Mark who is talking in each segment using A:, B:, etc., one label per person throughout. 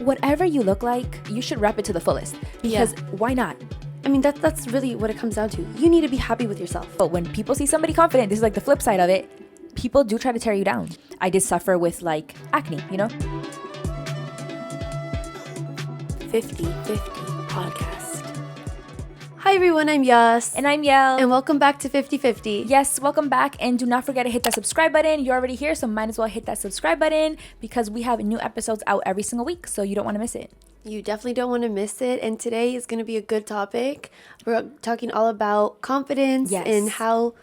A: whatever you look like, you should rep it to the fullest, because why not?
B: I mean, that's really what it comes down to. You need to be happy with yourself.
A: But when people see somebody confident, this is like the flip side of it, people do try to tear you down. I did suffer with like acne, you know?
B: 50/50 podcast. Hi everyone, I'm Yas.
A: And I'm Yel.
B: And welcome back to 50/50.
A: Yes, welcome back. And do not forget to hit that subscribe button. You're already here, so might as well hit that subscribe button because we have new episodes out every single week, so you don't want to miss it.
B: You definitely don't want to miss it. And today is going to be a good topic. We're talking all about confidence and how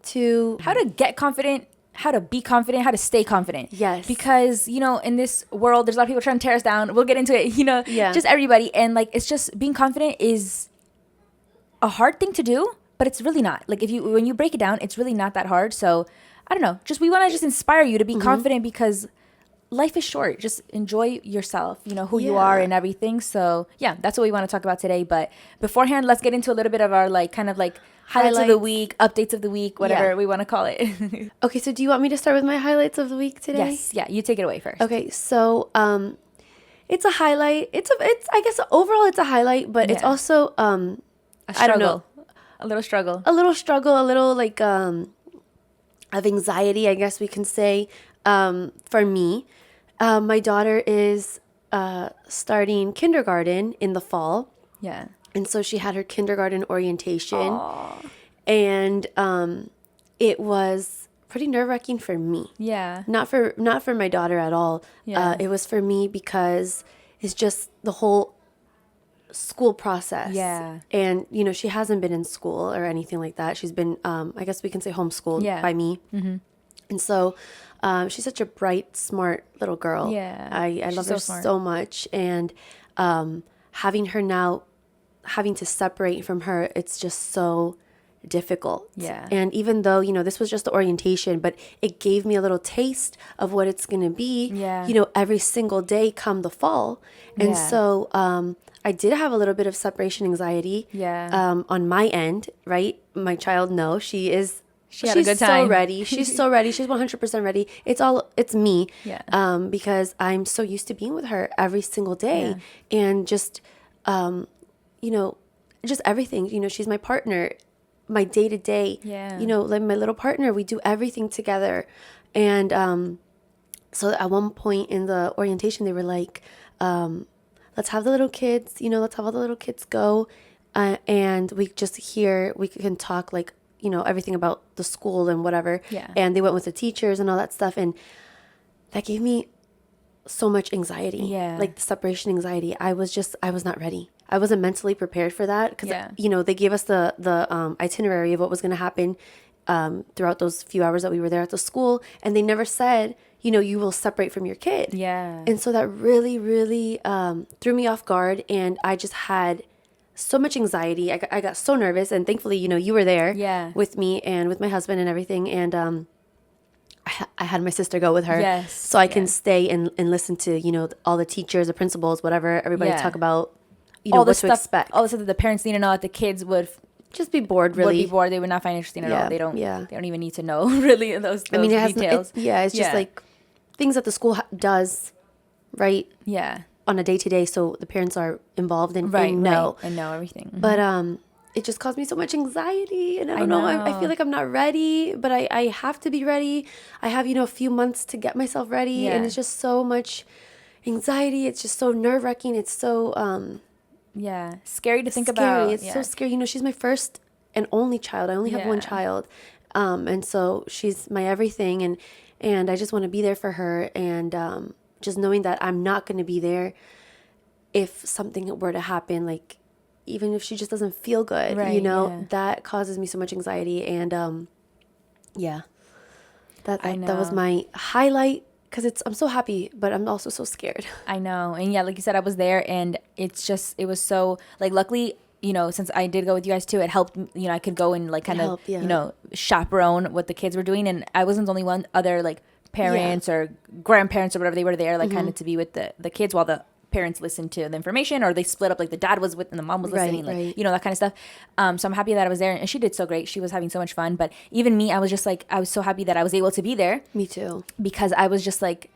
B: to
A: get confident, how to be confident, how to stay confident.
B: Yes.
A: Because, you know, in this world, there's a lot of people trying to tear us down. We'll get into it, you know, just everybody. And like, it's just being confident is a hard thing to do, but it's really not. Like when you break it down, it's really not that hard. So I don't know, we want to just inspire you to be confident because life is short. Just enjoy yourself, you know, who you are and everything. So yeah, that's what we want to talk about today. But beforehand, let's get into a little bit of our like kind of like highlights of the week, updates of the week, whatever we want to call it.
B: Okay, so do you want me to start with my highlights of the week today?
A: Yes, yeah, you take it away first.
B: Okay, so it's a highlight. It's I guess overall it's a highlight, but it's also
A: a struggle.
B: I don't know,
A: a little struggle,
B: a little like of anxiety, I guess we can say. For me, my daughter is starting kindergarten in the fall.
A: Yeah.
B: And so she had her kindergarten orientation.
A: Aww.
B: And it was pretty nerve-wracking for me.
A: Yeah.
B: Not for my daughter at all.
A: Yeah.
B: It was for me because it's just the whole school process.
A: Yeah.
B: And, you know, she hasn't been in school or anything like that. She's been, I guess we can say homeschooled by me. Mm-hmm. And so she's such a bright, smart little girl.
A: Yeah.
B: I love her so much. And having her now, having to separate from her, it's just so difficult.
A: Yeah.
B: And even though, you know, this was just the orientation, but it gave me a little taste of what it's going to be, you know, every single day come the fall. And so I did have a little bit of separation anxiety on my end, right? My child, no, she's
A: had a good time.
B: So ready. She's so ready. She's 100% ready. It's me.
A: Yeah.
B: Because I'm so used to being with her every single day and just, you know, just everything, you know, she's my partner, my day to day, you know, like my little partner, we do everything together. And, so at one point in the orientation, they were like, let's have the little kids, you know, let's have all the little kids go. And we can talk like, you know, everything about the school and whatever.
A: Yeah.
B: And they went with the teachers and all that stuff. And that gave me so much anxiety. Yeah. Like the separation anxiety. I was not ready. I wasn't mentally prepared for that because, you know, they gave us the itinerary of what was going to happen throughout those few hours that we were there at the school. And they never said, you know, you will separate from your kid. Yeah. And so that really, really threw me off guard. And I just had so much anxiety. I got so nervous. And thankfully, you know, you were there with me and with my husband and everything. And I had my sister go with her. Yes. So I can stay and listen to, you know, all the teachers, the principals, whatever, everybody talk about, you know, what to expect.
A: All the stuff that the parents need to know, that the kids would
B: just be bored, really.
A: Would be bored. They would not find interesting at all. They don't even need to know, really, those details.
B: It's just like things that the school does, right? Yeah. On a day-to-day, so the parents are involved and know
A: everything. Mm-hmm.
B: But it just caused me so much anxiety, and I don't know. I feel like I'm not ready, but I have to be ready. I have, you know, a few months to get myself ready, and it's just so much anxiety. It's just so nerve-wracking. It's so
A: scary to think about.
B: It's so scary. You know, she's my first and only child. I only have one child, and so she's my everything, and I just want to be there for her, and just knowing that I'm not going to be there if something were to happen, like even if she just doesn't feel good, you know, that causes me so much anxiety. And that was my highlight, because I'm so happy, but I'm also so scared.
A: I know. And like you said, I was there, and it was so, like, luckily, you know, since I did go with you guys too, it helped, you know, I could go and like kind of, you know, chaperone what the kids were doing. And I wasn't the only one, other like parents or grandparents or whatever, they were there, like kind of to be with the kids while the parents listened to the information, or they split up, like the dad was with and the mom was listening, like you know, that kind of stuff. So I'm happy that I was there, and she did so great. She was having so much fun. But even me, I was just like, I was so happy that I was able to be there.
B: Me too.
A: Because I was just like,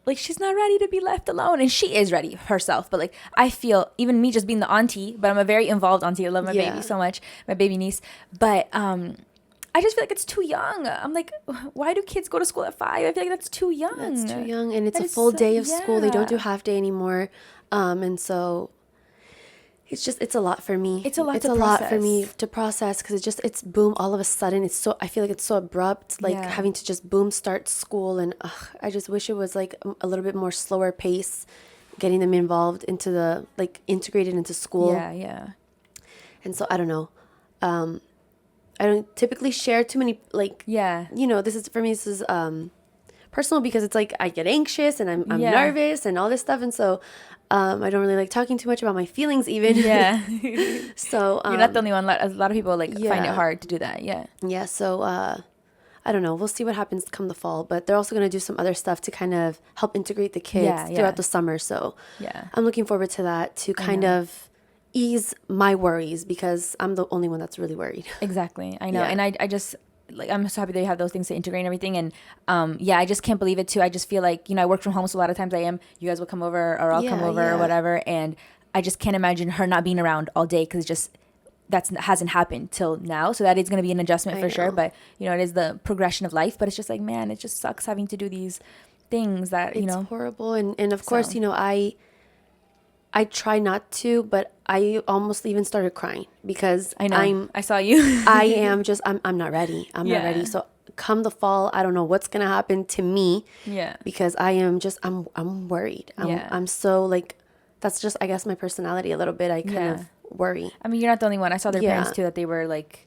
A: like she's not ready to be left alone, and she is ready herself. But like I feel, even me just being the auntie, but I'm a very involved auntie. I love my baby so much, my baby niece. But I just feel like it's too young. I'm like, why do kids go to school at 5? I feel like that's too young.
B: That's too young, and it's a full day of school. They don't do half day anymore, and so it's a lot for me.
A: It's a lot
B: for me to process, because it's boom all of a sudden. I feel like it's so abrupt, like having to just boom start school, and I just wish it was like a little bit more slower pace, getting them involved into the like integrated into school.
A: Yeah.
B: And so I don't know. I don't typically share too many, like, this is personal, because it's like I get anxious and I'm nervous and all this stuff. And so I don't really like talking too much about my feelings even.
A: Yeah.
B: So
A: you're not the only one. A lot of people find it hard to do that. Yeah.
B: Yeah. So I don't know. We'll see what happens come the fall. But they're also going to do some other stuff to kind of help integrate the kids throughout the summer. So I'm looking forward to that, to kind of ease my worries, because I'm the only one that's really worried.
A: Exactly. I know. And I just, like, I'm so happy they have those things to integrate and everything. And I just can't believe it too. I just feel like, I work from home, so a lot of times you guys will come over, or I'll come over or whatever. And I just can't imagine her not being around all day, because that hasn't happened till now. So that is going to be an adjustment for sure. But, it is the progression of life. But it's just like, man, it just sucks having to do these things that,
B: it's horrible. And of course, I try not to, but I almost even started crying, because
A: I know. I saw you.
B: I'm not ready. I'm not ready. So come the fall, I don't know what's going to happen to me.
A: Yeah.
B: Because I'm worried. I'm so like, that's just, I guess, my personality a little bit. I kind of worry.
A: I mean, you're not the only one. I saw their parents too, that they were like,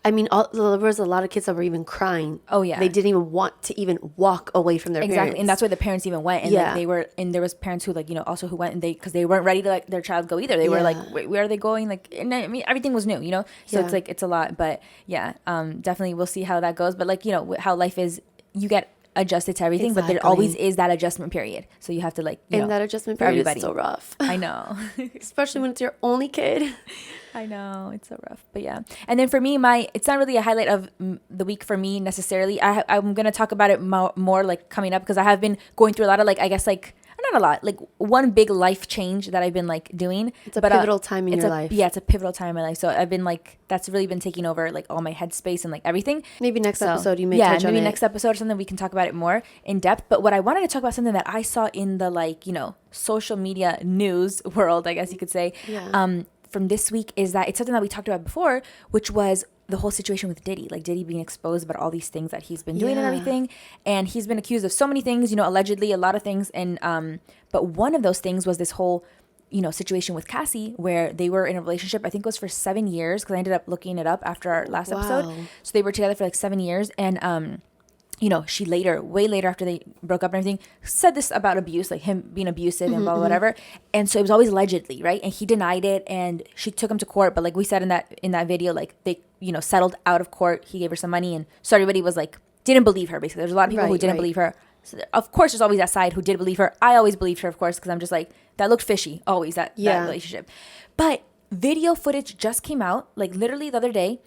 B: I mean, there was a lot of kids that were even crying.
A: Oh yeah.
B: They didn't even want to even walk away from their parents.
A: And that's why the parents even went. And like, they were, and there was parents who also who went, and because they weren't ready to let their child go either. They were like, where are they going? Like, and I mean, everything was new, so it's like, it's a lot, but definitely we'll see how that goes. But like, how life is, you get adjusted to everything, but there always is that adjustment period. So you have to
B: that adjustment period is so rough.
A: I know.
B: Especially when it's your only kid.
A: I know, it's so rough, but yeah. And then for me, it's not really a highlight of the week for me necessarily. I'm going to talk about it more like coming up, because I have been going through a lot of not a lot, like one big life change that I've been like doing.
B: It's a pivotal time in your life.
A: Yeah, it's a pivotal time in my life. So I've been like, that's really been taking over like all my headspace and like everything.
B: Maybe next episode you may touch on it.
A: Yeah, maybe next episode or something we can talk about it more in depth. But what I wanted to talk about, something that I saw in the social media news world, I guess you could say, from this week, is that it's something that we talked about before, which was the whole situation with Diddy, like Diddy being exposed about all these things that he's been doing and everything. And he's been accused of so many things, allegedly a lot of things. And, but one of those things was this whole, situation with Cassie, where they were in a relationship, I think it was for 7 years, because I ended up looking it up after our last episode. So they were together for like 7 years. And, she way later after they broke up and everything, said this about abuse, like him being abusive and blah, blah, whatever. And so it was always allegedly, right? And he denied it, and she took him to court. But like we said in that video, like they, settled out of court. He gave her some money, and so everybody was like, didn't believe her, basically. There's a lot of people who didn't believe her. So of course, there's always that side who did believe her. I always believed her, of course, because I'm just like, that looked fishy, always, that relationship. But video footage just came out, like literally the other day,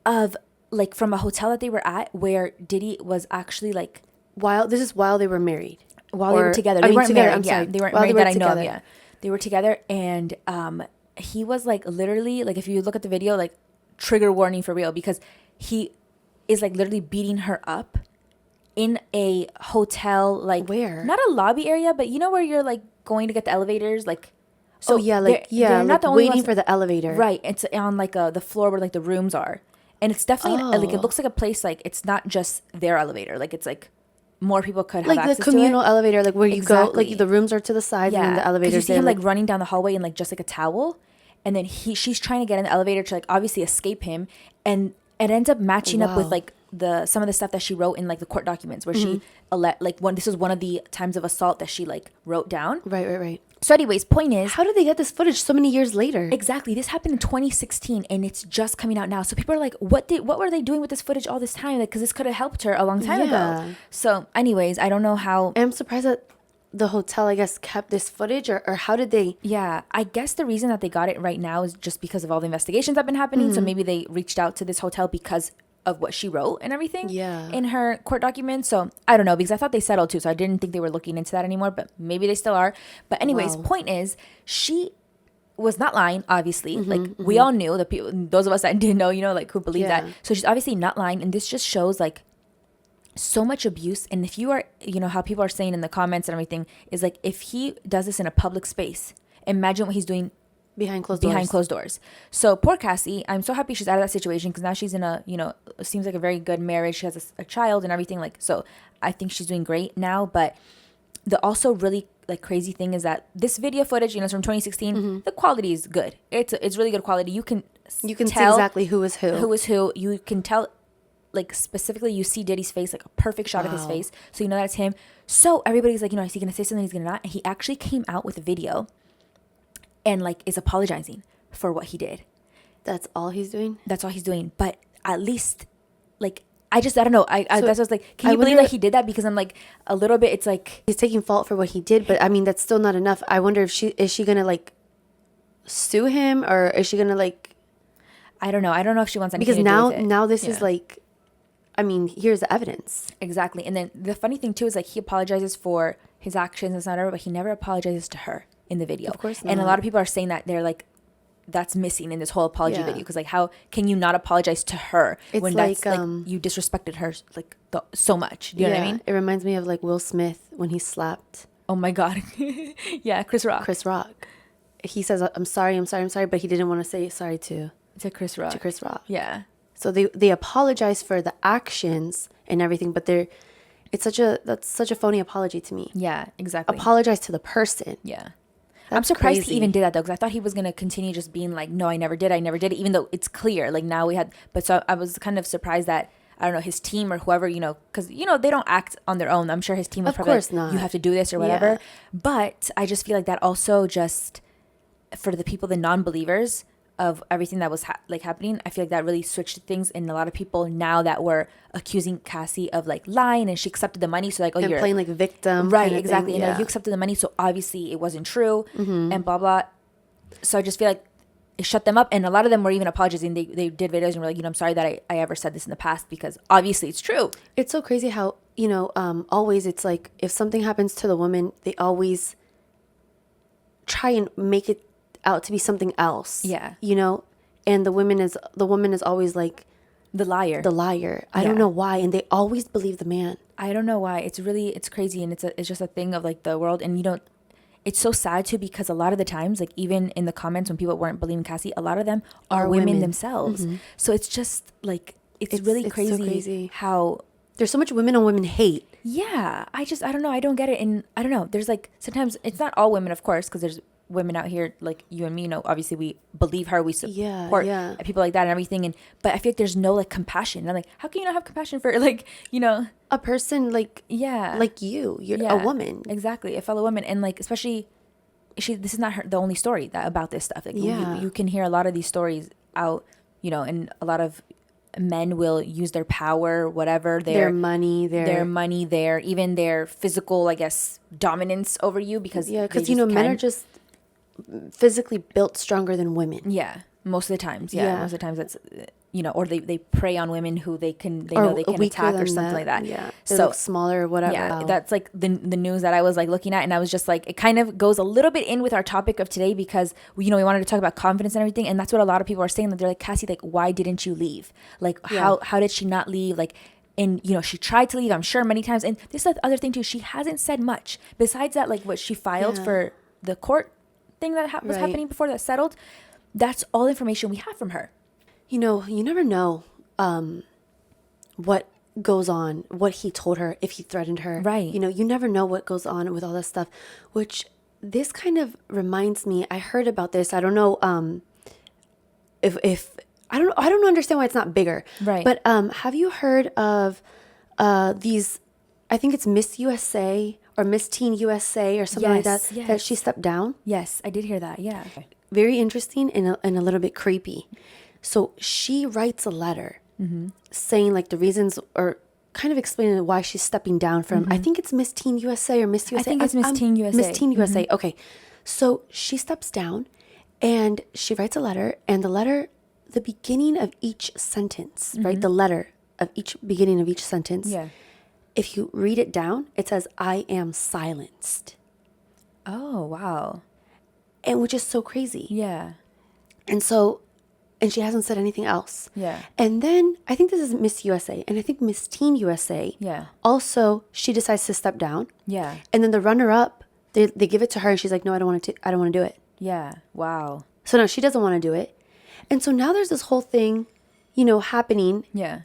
A: of like from a hotel that they were at, where Diddy was actually like,
B: while they were married,
A: they were together. They weren't married. They weren't married that I know of. Yeah, they were together, and he was like literally, like if you look at the video, like trigger warning for real, because he is like literally beating her up in a hotel, like
B: where,
A: not a lobby area, but where you're like going to get the elevators, like. So
B: they're not like the only waiting for the elevator,
A: right? It's on like the floor where like the rooms are. And it's definitely like, it looks like a place, like it's not just their elevator, like it's like more people could have access
B: to it. Like the communal elevator, like where you go, like the rooms are to the side and then the elevators.
A: You see him like running down the hallway in like just like a towel, and then she's trying to get in the elevator to like obviously escape him, and it ends up matching up with like some of the stuff that she wrote in like the court documents, where she this was one of the times of assault that she like wrote down.
B: Right.
A: So anyways, point is,
B: how did they get this footage so many years later?
A: Exactly. This happened in 2016, and it's just coming out now. So people are like, what were they doing with this footage all this time? Like, because this could have helped her a long time ago. So anyways, I don't know how.
B: I'm surprised that the hotel, I guess, kept this footage, or how did they?
A: Yeah, I guess the reason that they got it right now is just because of all the investigations that have been happening. So maybe they reached out to this hotel because of what she wrote and everything
B: Yeah.
A: in her court documents. So I don't know, because I thought they settled too. So I didn't think they were looking into that anymore, but maybe they still are. But anyways, point is, she was not lying, obviously. Like we all knew, the people, those of us that didn't know, you know, like who believed that. So she's obviously not lying. And this just shows like so much abuse. And if you are, you know, how people are saying in the comments and everything is like, if he does this in a public space, imagine what he's doing
B: behind closed
A: doors. So poor Cassie, I'm so happy she's out of that situation, because now she's in a, you know, it seems like a very good marriage. She has a child and everything, like, so I think she's doing great now. But the also really like crazy thing is that this video footage, you know, it's from 2016. The quality is good. It's really good quality. You can
B: tell see exactly who is who.
A: You can tell, like, specifically you see Diddy's face, like a perfect shot of his face, so you know that's him. So everybody's like, you know, is he gonna say something, he's gonna not? And he actually came out with a video and like is apologizing for what he did.
B: That's all he's doing?
A: That's all he's doing. But at least, like, I don't know. I that's what I was like, can you believe that he did that? Because I'm like, a little bit, it's like,
B: he's taking fault for what he did, but I mean, that's still not enough. I wonder if she gonna like sue him, or is she gonna like,
A: I don't know if she wants anything
B: because
A: to do with it.
B: Now this is like, I mean, here's the evidence.
A: Exactly. And then the funny thing too is like, he apologizes for his actions and stuff, but he never apologizes to her in the video.
B: Of course not.
A: And a lot of people are saying that they're like, that's missing in this whole apology video, because like, how can you not apologize to her when
B: like,
A: that's like, you disrespected her like so much? Do you know what I mean?
B: It reminds me of like Will Smith when he slapped.
A: Oh my God. Yeah, Chris Rock.
B: He says, I'm sorry, but he didn't want to say sorry to
A: Chris Rock. Yeah.
B: So they apologize for the actions and everything, but that's such a phony apology to me.
A: Yeah, exactly.
B: Apologize to the person.
A: Yeah. I'm surprised he even did that though, because I thought he was going to continue just being like, no, I never did it, even though it's clear. Like now so I was kind of surprised that, I don't know, his team or whoever, you know, because, you know, they don't act on their own. I'm sure his team was probably like, not. You have to do this or whatever. Yeah. But I just feel like that also just, for the people, the non-believers of everything that was happening, I feel like that really switched things. And a lot of people now that were accusing Cassie of like lying, and she accepted the money, so like, oh,
B: and
A: you're
B: playing like a victim,
A: right? Exactly. And like, you accepted the money, so obviously it wasn't true, and blah blah. So I just feel like it shut them up, and a lot of them were even apologizing. They did videos and were like, you know, I'm sorry that I ever said this in the past, because obviously it's true.
B: It's so crazy how, you know, always it's like, if something happens to the woman, they always try and make it out to be something else. Yeah. You know, and the woman is always like the liar. I don't know why, and they always believe the man.
A: I don't know why. It's crazy, and it's just a thing of like the world. And you don't, it's so sad too, because a lot of the times, like even in the comments when people weren't believing Cassie, a lot of them are women themselves. So it's just like, it's really crazy, so crazy how
B: there's so much women on women hate.
A: Yeah. I don't know. I don't get it. And I don't know. There's like, sometimes it's not all women, of course, because there's women out here like you and me, you know, obviously we believe her, we support people like that and everything, but I feel like there's no like compassion. And I'm like, how can you not have compassion for like, you know,
B: a person like like you're a woman,
A: exactly, a fellow woman, and like especially this is not the only story about this stuff. Like you can hear a lot of these stories out, you know, and a lot of men will use their power, whatever, their money, even their physical, I guess, dominance over you, because
B: you know, men are just physically built stronger than women.
A: Yeah, most of the times. Yeah, most of the times it's, you know, or they prey on women who they know they can attack or something like that.
B: Yeah, they look smaller or whatever.
A: Yeah, that's like the news that I was like looking at, and I was just like, it kind of goes a little bit in with our topic of today, because we wanted to talk about confidence and everything, and that's what a lot of people are saying, that they're like, Cassie, like, why didn't you leave? Like, how did she not leave? Like, and you know, she tried to leave, I'm sure, many times. And this is the other thing too, she hasn't said much besides that, like what she filed for the court thing that was happening before that settled. That's all information we have from her.
B: You know, you never know what goes on, what he told her, if he threatened her. Right. You know, you never know what goes on with all this stuff, which this kind of reminds me, I heard about this. I don't know if I don't understand why it's not bigger. Right. But have you heard of these, I think it's Miss USA or Miss Teen USA or something like that, that she stepped down?
A: Yes, I did hear that. Yeah.
B: Very interesting and a little bit creepy. So she writes a letter saying like the reasons, or kind of explaining why she's stepping down from, I think it's Miss Teen USA or Miss USA.
A: I think it's Miss Teen USA.
B: Miss Teen USA. Okay. So she steps down and she writes a letter, and the beginning of each sentence, right? The letter, of each beginning of each sentence.
A: Yeah.
B: If you read it down, it says, I am silenced.
A: Oh, wow.
B: And which is so crazy.
A: Yeah.
B: And so, and she hasn't said anything else.
A: Yeah.
B: And then I think this is Miss USA, and I think Miss Teen USA.
A: Yeah.
B: Also, she decides to step down.
A: Yeah.
B: And then the runner-up, they give it to her, and she's like, no, I don't want to do it.
A: Yeah. Wow.
B: So no, she doesn't want to do it. And so now there's this whole thing, happening.
A: Yeah.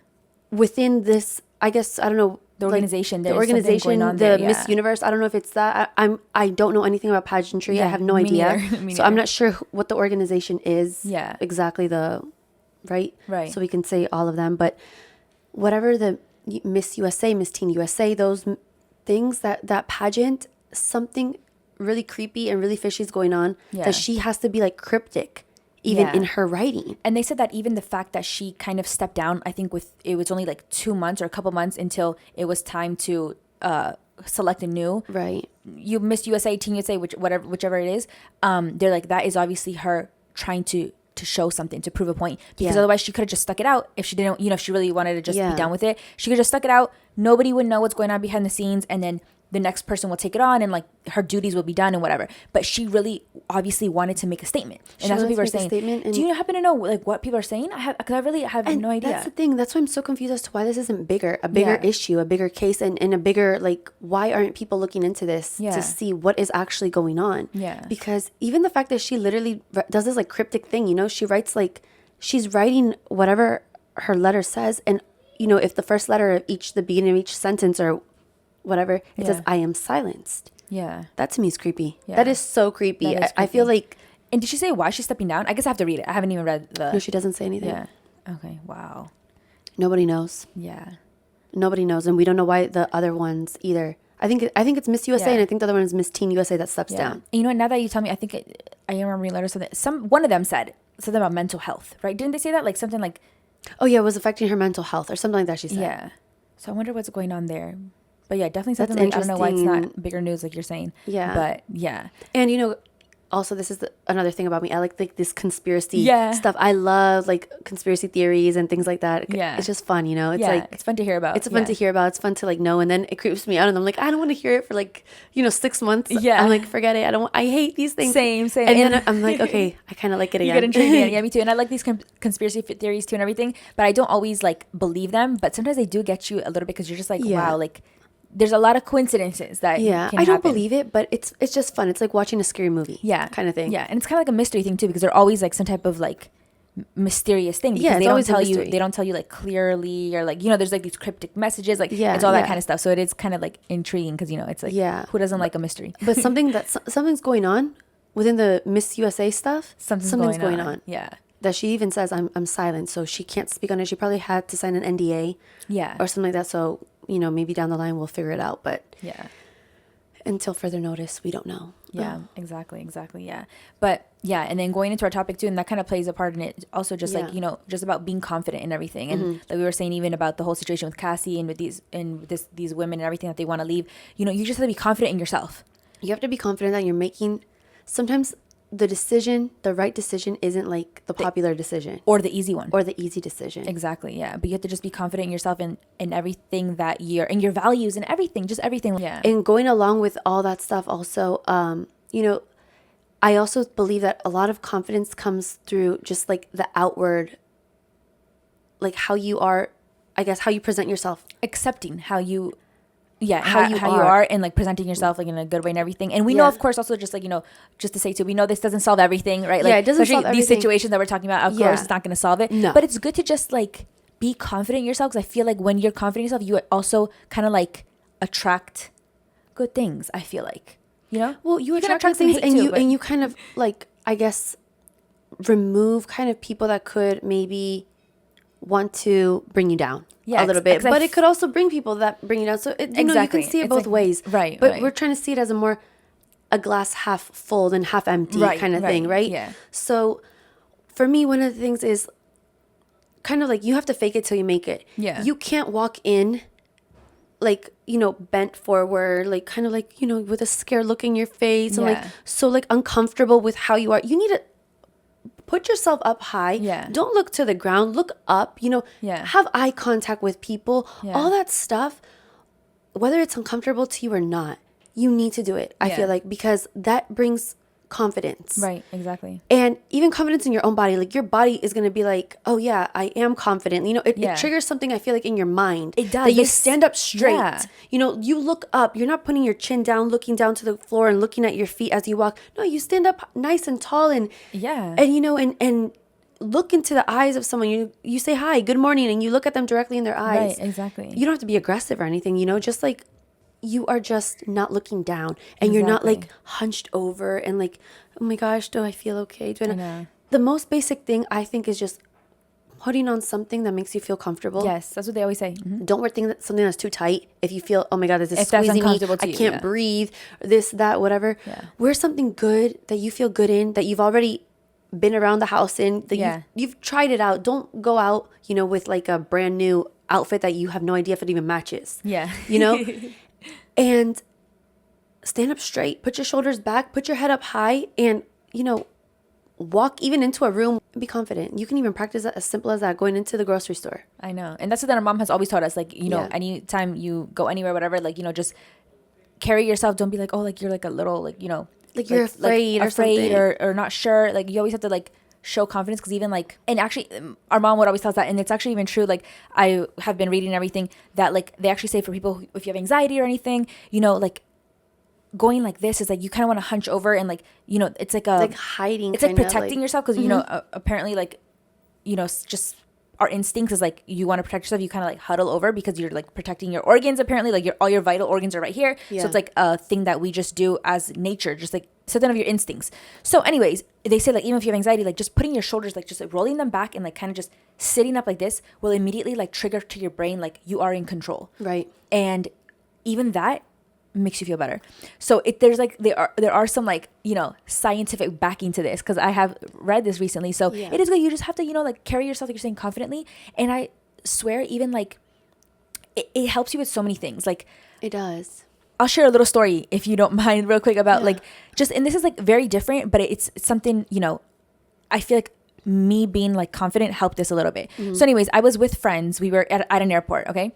B: Within this, I guess, I don't know.
A: The organization.
B: The organization, Miss Universe. I don't know if it's that. I don't know anything about pageantry. Yeah, I have no idea. So I'm not sure what the organization is.
A: Yeah.
B: Exactly right?
A: Right.
B: So we can say all of them. But whatever the Miss USA, Miss Teen USA, those things, that pageant, something really creepy and really fishy is going on. Yeah. That she has to be like cryptic. Even in her writing.
A: And they said that even the fact that she kind of stepped down, I think it was only like 2 months or a couple months until it was time to select a new.
B: Right.
A: You Miss USA, Teen USA, whichever it is. They're like, that is obviously her trying to show something, to prove a point. Because otherwise she could have just stuck it out if she didn't, if she really wanted to just be done with it. She could have just stuck it out. Nobody would know what's going on behind the scenes. And then the next person will take it on and like her duties will be done and whatever. But she really obviously wanted to make a statement. And that's what people are saying. Do you happen to know like what people are saying? Because I really have no idea.
B: That's the thing. That's why I'm so confused as to why this isn't a bigger issue, a bigger case, and a bigger, like, why aren't people looking into this to see what is actually going on?
A: Yeah.
B: Because even the fact that she literally does this like cryptic thing, she writes like, she's writing whatever her letter says. And, if the first letter of the beginning of each sentence or whatever, it says, I am silenced.
A: Yeah.
B: That to me is creepy. Yeah. That is so creepy. I feel like...
A: And did she say why she's stepping down? I guess I have to read it. I haven't even read the...
B: No, she doesn't say anything.
A: Yeah. Okay. Wow.
B: Nobody knows.
A: Yeah.
B: Nobody knows. And we don't know why the other ones either. I think it's Miss USA, and I think the other one is Miss Teen USA that steps down.
A: And now that you tell me, I think I remember reading letters. One of them said something about mental health, right? Didn't they say that? Like something like...
B: Oh, yeah, it was affecting her mental health or something like that, she said.
A: Yeah. So I wonder what's going on there. But yeah, definitely something like, I don't know why it's not bigger news like you're saying. Yeah. But yeah.
B: And also this is another thing about me. I like this conspiracy stuff. I love like conspiracy theories and things like that.
A: Yeah.
B: It's just fun, It's like
A: it's fun to hear about.
B: It's fun to hear about. It's fun to like know, and then it creeps me out and I'm like, I don't want to hear it for like, 6 months.
A: Yeah.
B: I'm like, forget it. I hate these things.
A: Same.
B: And then I'm like, okay, I kind of like it again.
A: You get intrigued again. Yeah, me too. And I like these conspiracy theories too and everything, but I don't always like believe them, but sometimes they do get you a little bit because you're just like, wow, like there's a lot of coincidences that can
B: I don't believe it, but it's just fun. It's like watching a scary movie, kind of thing.
A: Yeah, and it's kind of like a mystery thing too, because they're always like some type of like mysterious thing. Because they don't tell you like clearly, or like there's like these cryptic messages, like it's all that kind of stuff. So it is kind of like intriguing because it's like who doesn't like a mystery?
B: But something's going on within the Miss USA stuff. Something's going on.
A: Yeah.
B: That she even says I'm silent, so she can't speak on it. She probably had to sign an NDA, or something like that. So maybe down the line we'll figure it out. But until further notice, we don't know.
A: Yeah, exactly. Yeah, but and then going into our topic too, and that kind of plays a part in it. Also, just like just about being confident in everything, and like we were saying, even about the whole situation with Cassie and with these women and everything that they want to leave. You just have to be confident in yourself. You
B: have to be confident that you're making. Sometimes the right decision isn't like the popular decision
A: or the easy one
B: or the easy decision.
A: Exactly. Yeah. But you have to just be confident in yourself and in everything that in your values and everything, just everything. Yeah.
B: And going along with all that stuff also, I also believe that a lot of confidence comes through just like the outward, like how you are, I guess, how you present yourself.
A: Accepting how you are and like presenting yourself like in a good way and everything. And we know, of course, also just like, just to say too, we know this doesn't solve everything, right? Like,
B: it doesn't solve everything.
A: These situations that we're talking about, of course, it's not going to solve it.
B: No.
A: But it's good to just like be confident in yourself, because I feel like when you're confident in yourself, you also kind of like attract good things, I feel like,
B: Well, you attract good things and you kind of like, I guess, remove kind of people that could maybe want to bring you down a little bit, but it could also bring people that bring you down. So you can see it both ways,
A: right?
B: But we're trying to see it as a glass half full than half empty kind of thing, right?
A: Yeah.
B: So for me, one of the things is kind of like you have to fake it till you make it.
A: Yeah.
B: You can't walk in like, bent forward, like kind of like, with a scared look in your face and like so like uncomfortable with how you are. You need to put yourself up high.
A: Yeah.
B: Don't look to the ground. Look up. Have eye contact with people. Yeah. All that stuff, whether it's uncomfortable to you or not, you need to do it. I feel like, because that brings confidence.
A: Right, exactly.
B: And even confidence in your own body. Like, your body is going to be like, oh yeah, I am confident. It triggers something, I feel like, in your mind.
A: It does.
B: That you stand up straight. You look up. You're not putting your chin down, looking down to the floor and looking at your feet as you walk. No, you stand up nice and tall and and look into the eyes of someone. You say hi, good morning, and you look at them directly in their eyes.
A: Right, exactly.
B: You don't have to be aggressive or anything, just like, you are just not looking down, and you're not like hunched over and like, oh my gosh, do I feel okay? The most basic thing, I think, is just putting on something that makes you feel comfortable.
A: Yes, that's what they always say. Mm-hmm.
B: Don't wear something that's too tight. If you feel, oh my God, this is squeezing me, I can't breathe, this, that, whatever. Yeah. Wear something good that you feel good in, that you've already been around the house in, that you've tried it out. Don't go out, with like a brand new outfit that you have no idea if it even matches.
A: Yeah.
B: And stand up straight, put your shoulders back, put your head up high, and, walk even into a room and be confident. You can even practice that as simple as that, going into the grocery store.
A: I know. And that's what our mom has always taught us. Like, anytime you go anywhere, whatever, like, just carry yourself. Don't be like, oh, like, you're like a little, like,
B: like you're afraid or something.
A: Or not sure. Like, you always have to, like, show confidence, because even like, and actually our mom would always tell us that, and it's actually even true. Like, I have been reading everything that, like, they actually say for people who, if you have anxiety or anything, like, going like this is like, you kind of want to hunch over and like, it's like
B: hiding,
A: it's like protecting yourself, because apparently, like, just our instincts is like, you want to protect yourself, you kind of like huddle over because you're like protecting your organs. Apparently, like, all your vital organs are right here. So it's like a thing that we just do as nature, just like something of your instincts. So anyways, they say, like, even if you have anxiety, like, just putting your shoulders, like, just like rolling them back and like kind of just sitting up like this will immediately like trigger to your brain, like, you are in control.
B: Right.
A: And even that makes you feel better. So there's like, there are some like, scientific backing to this, because I have read this recently. So it is good. You just have to, like, carry yourself, like you're saying, confidently. And I swear, even like, it helps you with so many things. Like,
B: it does.
A: I'll share a little story, if you don't mind, real quick, about like, just, and this is like very different, but it's something, I feel like me being like confident helped this a little bit. Mm-hmm. So anyways, I was with friends. We were at an airport. Okay.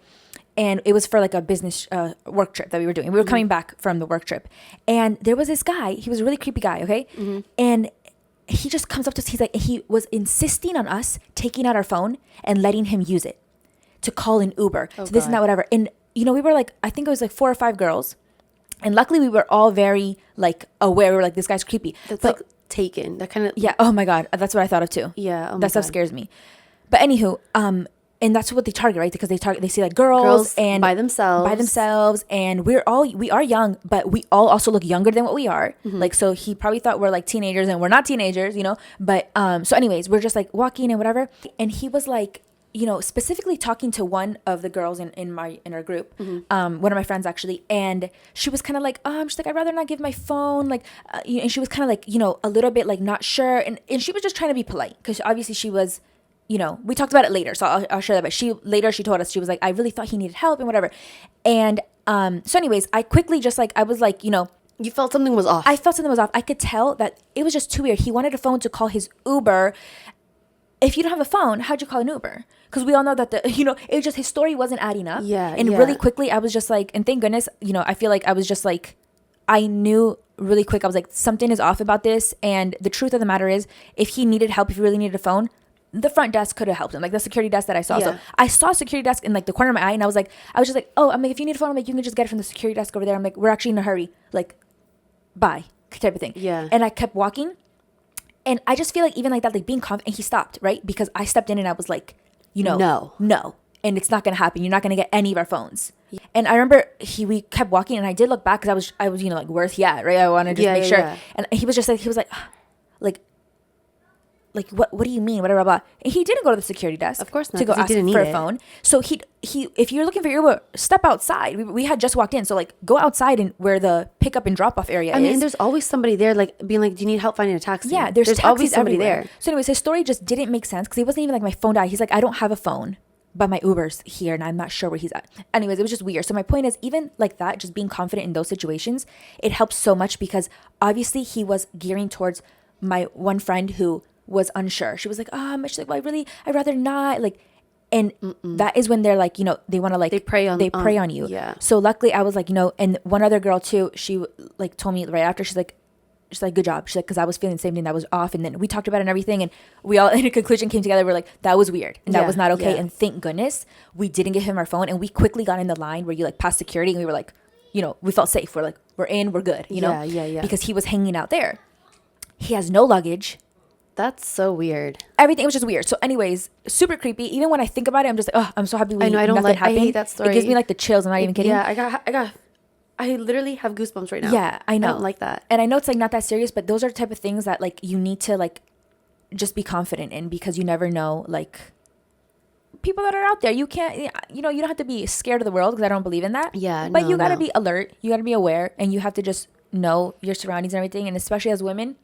A: And it was for like a business work trip that we were doing. We were coming back from the work trip. And there was this guy. He was a really creepy guy, okay? Mm-hmm. And he just comes up to us. He's like, he was insisting on us taking out our phone and letting him use it to call an Uber. So this and that, whatever. And, we were like, I think it was like 4 or 5 girls. And luckily we were all very like aware. We were like, this guy's creepy.
B: That's like taken. That kind of.
A: Yeah. Oh my God. That's what I thought of too.
B: Yeah. Oh my
A: that stuff scares me. But anywho, and that's what they target, right? Because they see like girls and
B: by themselves,
A: and we are young, but we all also look younger than what we are. Mm-hmm. Like, so he probably thought we're like teenagers, and we're not teenagers, But so anyways, we're just like walking and whatever, and he was like, specifically talking to one of the girls in our group, mm-hmm. One of my friends actually, and she was kind of like, she's like, I'd rather not give my phone, like, and she was kind of like, a little bit like not sure, and she was just trying to be polite, because obviously she was. We talked about it later, so I'll share that. But she told us, she was like, I really thought he needed help and whatever. And so anyways, I quickly just like, I was like,
B: you felt something was off.
A: I felt something was off. I could tell that it was just too weird. He wanted a phone to call his Uber. If you don't have a phone, how'd you call an Uber? Because we all know that it was just, his story wasn't adding up.
B: Yeah.
A: And really quickly, I was just like, and thank goodness, I feel like I was just like, I knew really quick. I was like, something is off about this. And the truth of the matter is, if he needed help, if he really needed a phone, the front desk could have helped him, like the security desk that I saw. So I saw a security desk in like the corner of my eye, and I was just like, oh, I'm like, if you need a phone, I'm like, you can just get it from the security desk over there. I'm like, we're actually in a hurry, like, bye, type of thing.
B: Yeah.
A: And I kept walking, and I just feel like even like that, like being confident, and he stopped, right? Because I stepped in and I was like, no, and it's not gonna happen. You're not gonna get any of our phones. Yeah. And I remember we kept walking, and I did look back because I was like, where's he at, right? I wanted to just make sure. Yeah. And he was like, what do you mean? Whatever, blah, blah. And he didn't go to the security desk.
B: Of course not.
A: To go ask for a phone. So he, if you're looking for your Uber, step outside. We had just walked in. So like, go outside and where the pickup and drop off area is.
B: I mean, there's always somebody there, like being like, do you need help finding a taxi?
A: Yeah, there's always somebody there. So anyways, his story just didn't make sense, because he wasn't even like, my phone died. He's like, I don't have a phone, but my Uber's here and I'm not sure where he's at. Anyways, it was just weird. So my point is, even like that, just being confident in those situations, it helps so much, because obviously he was gearing towards my one friend who was unsure. She was like, she's like, well, I'd rather not, like, and that is when they're like, they want to, like, they prey on you.
B: Yeah.
A: So luckily I was like, and one other girl too, she like told me right after, she's like, good job. She's like, because I was feeling the same thing, that was off. And then we talked about it and everything, and we all in a conclusion came together. We're like, that was weird, and that was not okay. And thank goodness we didn't give him our phone, and we quickly got in the line where you like pass security, and we were like, we felt safe. We're like, we're in, we're good,
B: Yeah.
A: Because he was hanging out there. He has no luggage.
B: That's so weird.
A: Everything was just weird. So anyways, super creepy. Even when I think about it, I'm just like, oh, I'm so happy nothing happened. I hate that story. It gives me like the chills. I'm not even kidding.
B: Yeah, I literally have goosebumps right now.
A: Yeah, I know.
B: I don't like that.
A: And I know it's like not that serious, but those are the type of things that like you need to like just be confident in, because you never know, like, people that are out there. You can't, you don't have to be scared of the world, because I don't believe in that.
B: Yeah,
A: but you got to be alert. You got to be aware, and you have to just know your surroundings and everything. And especially as women,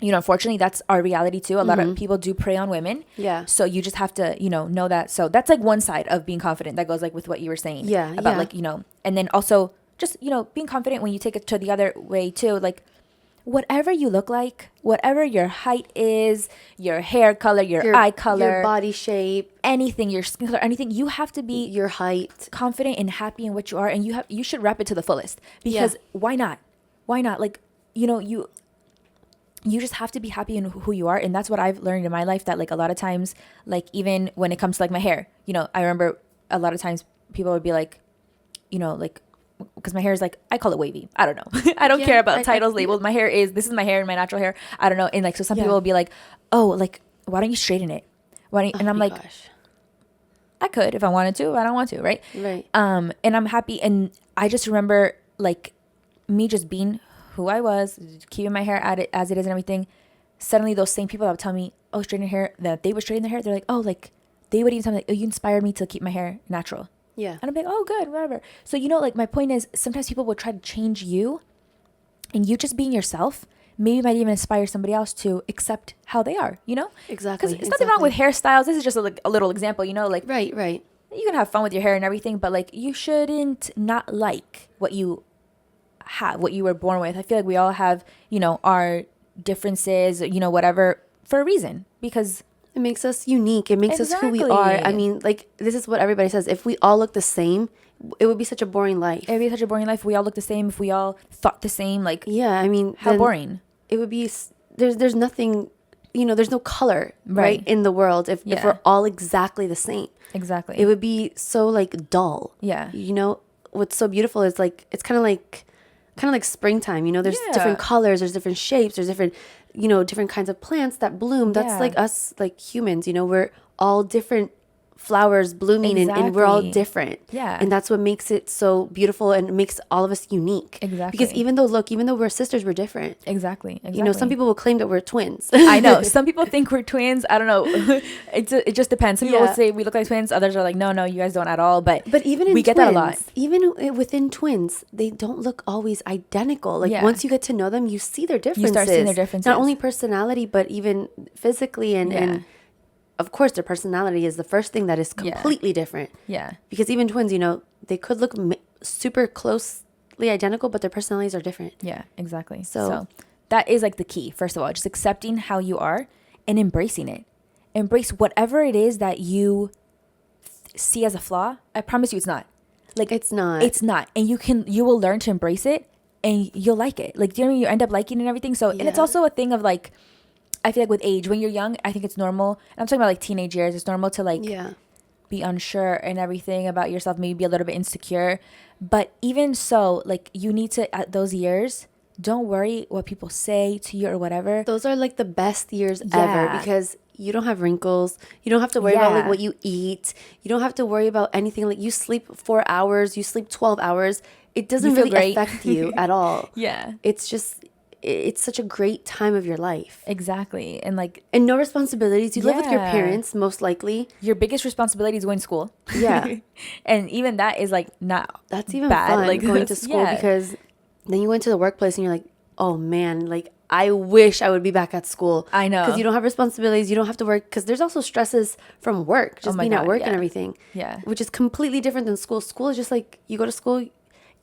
A: unfortunately, that's our reality too. A lot of people do prey on women.
B: Yeah.
A: So you just have to, know that. So that's like one side of being confident that goes like with what you were saying.
B: Yeah.
A: About like, and then also just, being confident when you take it to the other way too. Like, whatever you look like, whatever your height is, your hair color, your eye color,
B: your body shape,
A: anything, your skin color, anything, you have to be
B: your height,
A: confident and happy in what you are. And you should rep it to the fullest, because why not? Like, you just have to be happy in who you are. And that's what I've learned in my life, that like a lot of times, like even when it comes to like my hair, I remember a lot of times people would be like, like, because my hair is like, I call it wavy. I don't know. I don't care about titles, labels. My hair this is my hair and my natural hair. I don't know. And like, so some people will be like, oh, like, why don't you straighten it? And I'm like, I could if I wanted to, but I don't want to. Right.
B: Right.
A: And I'm happy. And I just remember like me just being who I was, keeping my hair at it as it is and everything. Suddenly those same people that would tell me, oh, straighten your hair, that they would straighten their hair. They're like, oh, like they would even tell me like, oh, you inspired me to keep my hair natural.
B: Yeah.
A: And I'm like, oh, good, whatever. So, like my point is, sometimes people will try to change you, and you just being yourself maybe might even inspire somebody else to accept how they are,
B: Exactly.
A: Because it's nothing wrong with hairstyles. This is just a little example, like.
B: Right.
A: You can have fun with your hair and everything, but like you shouldn't not like what you have, what you were born with. I feel like we all have, our differences, whatever, for a reason, because
B: it makes us unique. It makes us who we are. I mean, like, this is what everybody says. If we all look the same, it would be such a boring life.
A: It would be such a boring life if we all look the same, if we all thought the same. Like,
B: yeah, I mean,
A: how boring.
B: It would be, there's nothing, there's no color, right, in the world if we're all exactly the same.
A: Exactly.
B: It would be so, like, dull.
A: Yeah.
B: What's so beautiful is, like, it's kind of like springtime, there's different colors, there's different shapes, there's different, different kinds of plants that bloom. That's like us, like humans, we're all different flowers blooming, and we're all different.
A: Yeah.
B: And that's what makes it so beautiful and makes all of us unique.
A: Exactly.
B: Because even though we're sisters, we're different.
A: Exactly.
B: Some people will claim that we're twins.
A: I know. Some people think we're twins. I don't know. It just depends. Some people will say we look like twins. Others are like, no, you guys don't at all. But
B: even in
A: we get that a lot.
B: Even within twins, they don't look always identical. Like once you get to know them, you see their differences.
A: You start seeing their differences.
B: Not only personality, but even physically and of course, their personality is the first thing that is completely different.
A: Yeah.
B: Because even twins, they could look super closely identical, but their personalities are different.
A: Yeah, exactly. So that is like the key, first of all, just accepting how you are and embracing it. Embrace whatever it is that you see as a flaw. I promise you it's not. Like,
B: it's not.
A: It's not. And you will learn to embrace it, and you'll like it. Like, do you know what I mean? You end up liking it and everything. So, and it's also a thing of like, I feel like with age, when you're young, I think it's normal. And I'm talking about like teenage years. It's normal to like be unsure and everything about yourself, maybe be a little bit insecure. But even so, like, you need to, at those years, don't worry what people say to you or whatever.
B: Those are like the best years ever, because you don't have wrinkles. You don't have to worry about like what you eat. You don't have to worry about anything. Like, you sleep 4 hours, you sleep 12 hours. It doesn't really affect you at all.
A: Yeah.
B: It's such a great time of your life.
A: Exactly. And like,
B: and no responsibilities. You live with your parents, most likely.
A: Your biggest responsibility is going to school.
B: Yeah.
A: And even that is like not
B: that's even
A: bad.
B: Fun, like going to school, because then you went to the workplace and you're like, oh man, like I wish I would be back at school.
A: I know.
B: Because you don't have responsibilities. You don't have to work. Because there's also stresses from work, just being at work and everything.
A: Yeah.
B: Which is completely different than school. School is just like, you go to school.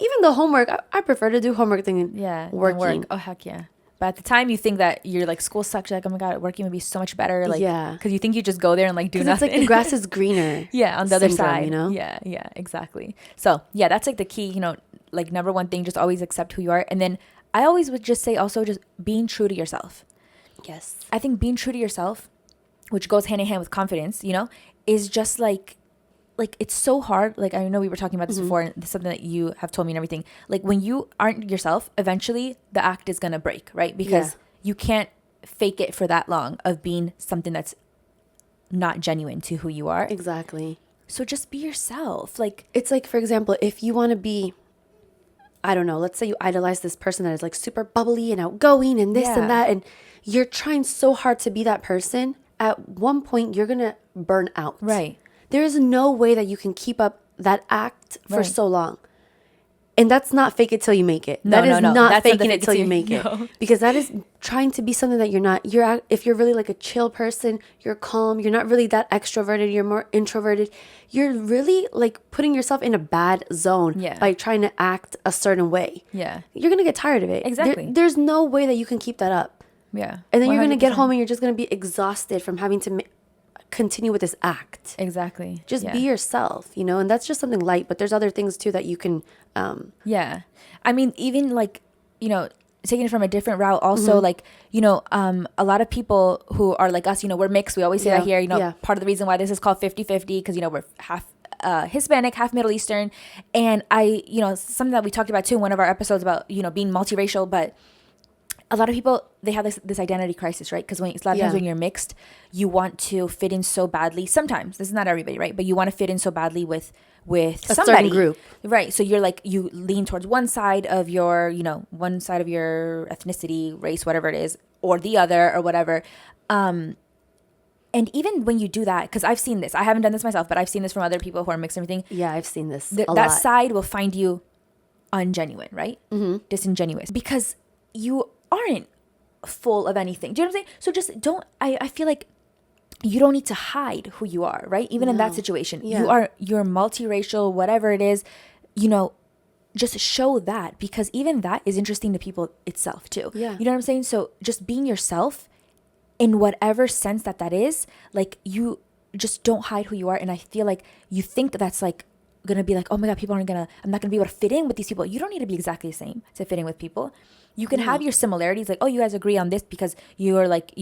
B: Even the homework, I prefer to do homework than working.
A: Oh, heck yeah. But at the time, you think that you're like, school sucks. You're like, oh my God, working would be so much better. Like,
B: yeah.
A: Because you think you just go there and like do nothing.
B: It's like the grass is greener.
A: Yeah, on the other
B: syndrome,
A: side.
B: you know?
A: Yeah, exactly. So yeah, that's like the key, like number one thing, just always accept who you are. And then I always would just say also just being true to yourself.
B: Yes.
A: I think being true to yourself, which goes hand in hand with confidence, is just like it's so hard. Like, I know we were talking about this before, and this is something that you have told me and everything. Like, when you aren't yourself, eventually the act is going to break, right? Because you can't fake it for that long of being something that's not genuine to who you are.
B: Exactly.
A: So just be yourself. Like,
B: it's like, for example, if you want to be, I don't know, let's say you idolize this person that is like super bubbly and outgoing and this and that, and you're trying so hard to be that person, at one point you're going to burn out.
A: Right.
B: There is no way that you can keep up that act for so long. And that's not fake it till you make it. That is not faking it till you make it. Because that is trying to be something that you're not. If you're really like a chill person, you're calm, you're not really that extroverted, you're more introverted. You're really like putting yourself in a bad zone by trying to act a certain way.
A: Yeah.
B: You're going to get tired of it.
A: Exactly.
B: There's no way that you can keep that up.
A: Yeah.
B: And then you're going to get home and you're just going to be exhausted from having to continue with this act.
A: Exactly.
B: Just be yourself, and that's just something light, but there's other things too that you can
A: I mean, even like, taking it from a different route also, like, a lot of people who are like us, we're mixed. We always say that here, part of the reason why this is called 50-50, because, we're half Hispanic, half Middle Eastern. And something that we talked about too in one of our episodes about, being multiracial, but a lot of people, they have this identity crisis, right? Because a lot of times when you're mixed, you want to fit in so badly. Sometimes, this is not everybody, right? But you want to fit in so badly with
B: a
A: somebody,
B: certain group,
A: right? So you're like, you lean towards one side of your, one side of your ethnicity, race, whatever it is, or the other, or whatever. And even when you do that, because I've seen this, I haven't done this myself, but I've seen this from other people who are mixed and everything.
B: Yeah, I've seen this.
A: That side will find you ungenuine, right? Disingenuous, because you aren't full of anything. Do you know what I'm saying? So just don't, I feel like you don't need to hide who you are, right? Even in that situation, you're multiracial, whatever it is, just show that, because even that is interesting to people itself too.
B: Yeah.
A: You know what I'm saying? So just being yourself in whatever sense that is, like, you just don't hide who you are. And I feel like you think that's like gonna be like, oh my God, I'm not gonna be able to fit in with these people. You don't need to be exactly the same to fit in with people. You can have your similarities, like, oh, you guys agree on this because you are like,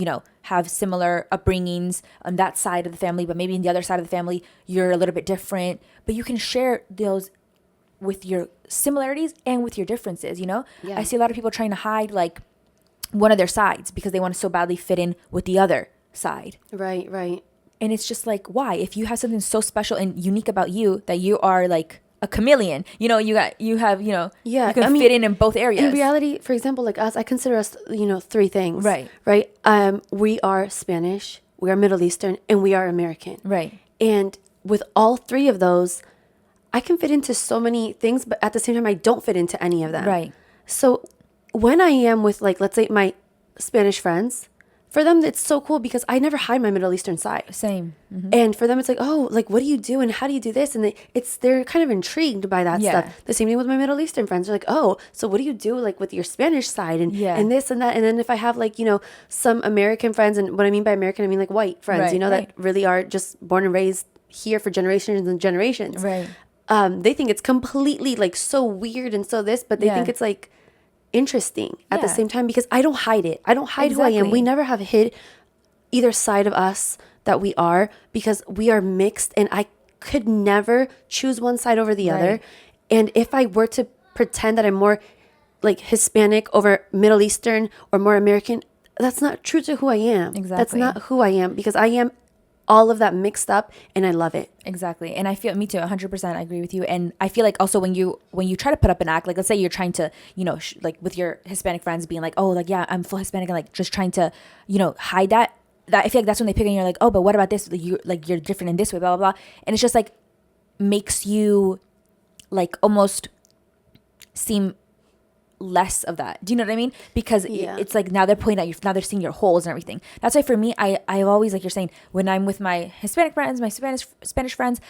A: have similar upbringings on that side of the family, but maybe in the other side of the family, you're a little bit different. But you can share those with your similarities and with your differences, Yeah. I see a lot of people trying to hide like one of their sides because they want to so badly fit in with the other side.
B: Right.
A: And it's just like, why? If you have something so special and unique about you that you are like a chameleon, you can fit in both areas.
B: In reality, for example, like us, I consider us, three things.
A: Right.
B: We are Spanish, we are Middle Eastern, and we are American.
A: Right.
B: And with all three of those, I can fit into so many things, but at the same time, I don't fit into any of them.
A: Right.
B: So when I am with, like, let's say my Spanish friends, for them, it's so cool because I never hide my Middle Eastern side.
A: Same. Mm-hmm.
B: And for them, it's like, oh, like, what do you do and how do you do this? And they're kind of intrigued by that stuff. The same thing with my Middle Eastern friends. They're like, oh, so what do you do, like, with your Spanish side and this and that? And then if I have, like, some American friends, and what I mean by American, I mean like white friends, that really are just born and raised here for generations and generations.
A: Right.
B: They think it's completely, like, so weird and so this, but they think it's, like, interesting at the same time, because I don't hide it. I don't hide who I am. We never have hid either side of us that we are, because we are mixed, and I could never choose one side over the other. And if I were to pretend that I'm more like Hispanic over Middle Eastern or more American, that's not true to who I am.
A: Exactly.
B: That's not who I am, because I am all of that mixed up, and I love it.
A: Exactly. And I feel, me too, 100%, I agree with you. And I feel like also when you try to put up an act, like, let's say you're trying to, like with your Hispanic friends being like, oh, like, yeah, I'm full Hispanic, and like just trying to, hide that I feel like that's when they pick on you, like, oh, but what about this? You're different in this way, blah, blah, blah. And it's just like makes you like almost seem less of that. Do you know what I mean? Because it's like now they're pointing at you, now they're seeing your holes and everything. That's why for me, I always, like you're saying, when I'm with my Hispanic friends, my Spanish friends,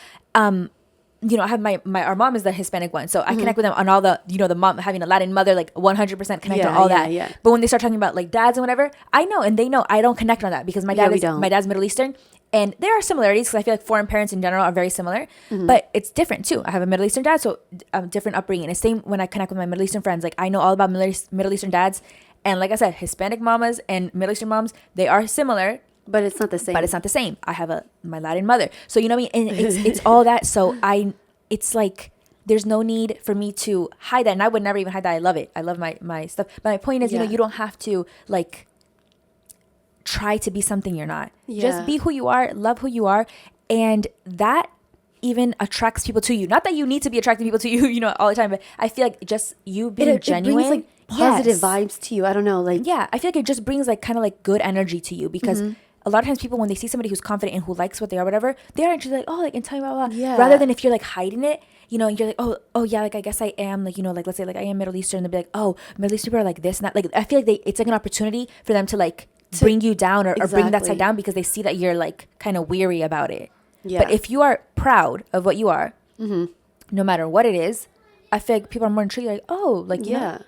A: I have our mom is the Hispanic one. So I connect with them on all the, the mom having a Latin mother, like 100% connect on all that. Yeah. But when they start talking about like dads and whatever, I know, and they know I don't connect on that because my dad's Middle Eastern. And there are similarities because I feel like foreign parents in general are very similar, but it's different too. I have a Middle Eastern dad, so different upbringing. And same when I connect with my Middle Eastern friends, like I know all about Middle Eastern dads. And like I said, Hispanic mamas and Middle Eastern moms, they are similar.
B: But it's not the same.
A: I have my Latin mother. So you know what I mean? And it's all that. So it's like, there's no need for me to hide that. And I would never even hide that. I love it. I love my stuff. But my point is, you don't have to like try to be something you're not. Just be who you are, love who you are. And that even attracts people to you. Not that you need to be attracting people to you, all the time, but I feel like just you being genuine. It brings like
B: positive vibes to you. I don't know. Like,
A: yeah, I feel like it just brings like kind of like good energy to you because a lot of times people, when they see somebody who's confident and who likes what they are, whatever, they are actually like, oh, like, and tell me blah, blah. Yeah. Rather than if you're like hiding it, you're like, oh yeah, like I guess I am, like, like let's say like I am Middle Eastern, they'll be like, oh, Middle Eastern people are like this and that. Like I feel like it's like an opportunity for them to like bring you down or bring that side down because they see that you're like kind of weary about it. Yeah. But if you are proud of what you are, no matter what it is, I feel like people are more intrigued, like, oh, like, yeah.